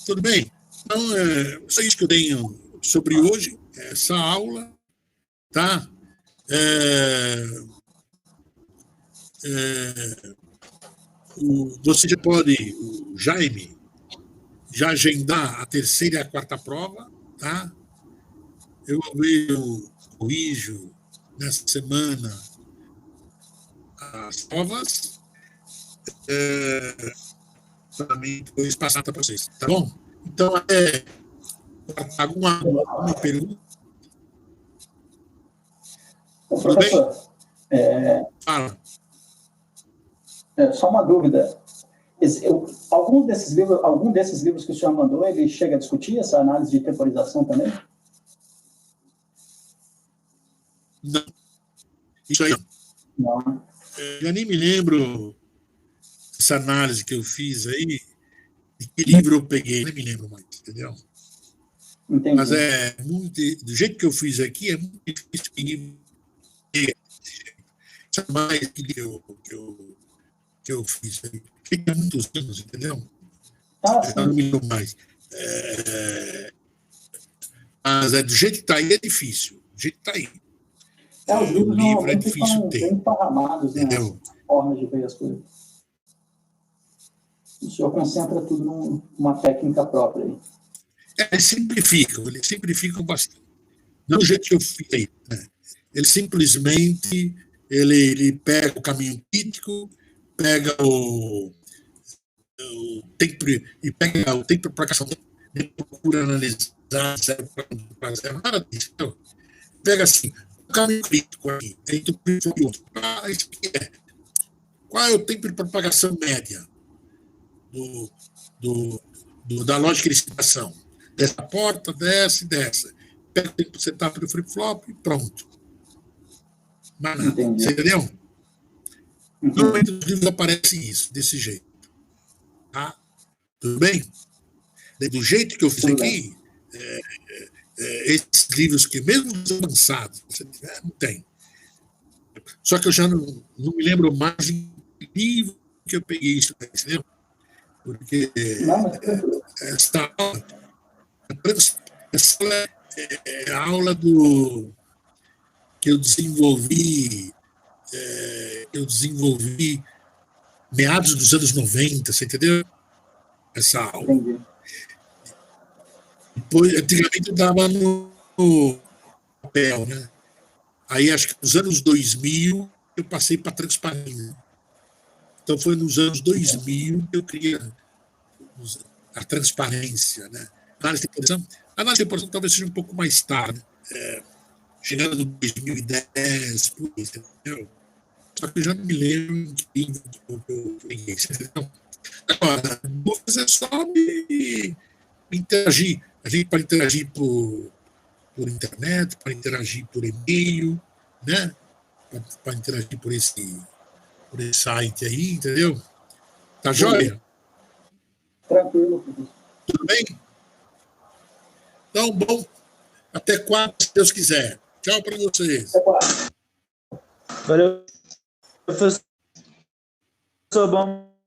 tudo bem? Então, só isso que eu tenho sobre hoje, essa aula, tá? Você já pode, o Jaime, já agendar a terceira e a quarta prova, tá? Eu corrijo nessa semana as provas, para mim depois passar para vocês, tá bom? Então, alguma pergunta? Tudo bem? Fala. Só uma dúvida. Algum desses livros que o senhor mandou, ele chega a discutir essa análise de temporização também? Não. Isso aí. Não. Eu nem me lembro essa análise que eu fiz aí, de que livro eu peguei, nem me lembro mais, entendeu? Entendi. Mas do jeito que eu fiz aqui, é muito difícil que sabe mais que eu fiz aí. Fica muitos anos, entendeu? Ah, eu não me lembro mais. Mas do jeito que está aí é difícil. Do jeito que está aí. Os livros O livro é normalmente difícil são ter. bem esparramados, né? Entendeu? As formas de ver as coisas. O senhor concentra tudo numa técnica própria aí. Eles simplificam bastante. Não do jeito que eu fiz aí. Né? Ele simplesmente ele pega o caminho crítico, pega o tempo e pega o tempo de propagação, nem procura analisar zero para zero, nada disso. Então, pega assim, o caminho crítico aqui, entre o primeiro e o outro. Isso aqui é. Qual é o tempo de propagação média da lógica de licitação? Dessa porta, dessa e dessa. Pega o tempo de setup do flip-flop e pronto. Mas nada. Entendi. Você entendeu? Normalmente nos livros aparece isso, desse jeito. Tá? Tudo bem? Do jeito que eu fiz aqui, esses livros que, mesmo os avançados, você tiver, não tem. Só que eu já não me lembro mais em livro que eu peguei isso, entendeu? Porque essa aula é a aula que eu desenvolvi meados dos anos 90, você entendeu? Essa aula. Entendi. Depois, antigamente eu dava no papel, né? Aí acho que nos anos 2000 eu passei para transparência. Então foi nos anos 2000 que eu criei a transparência, né? Análise de posição. Análise de posição talvez seja um pouco mais tarde, chegando em 2010, por isso, entendeu? Só que eu já não me lembro em que livro que eu peguei, entendeu? Agora, dúvidas é só me interagir. A gente pode interagir por internet, pode interagir por e-mail, né? Pode interagir por esse site aí, entendeu? Tá joia? Tranquilo, professor. Tudo bem? Então, bom, até quarta, se Deus quiser. Tchau para vocês. Até quarta. Valeu, professor. Bom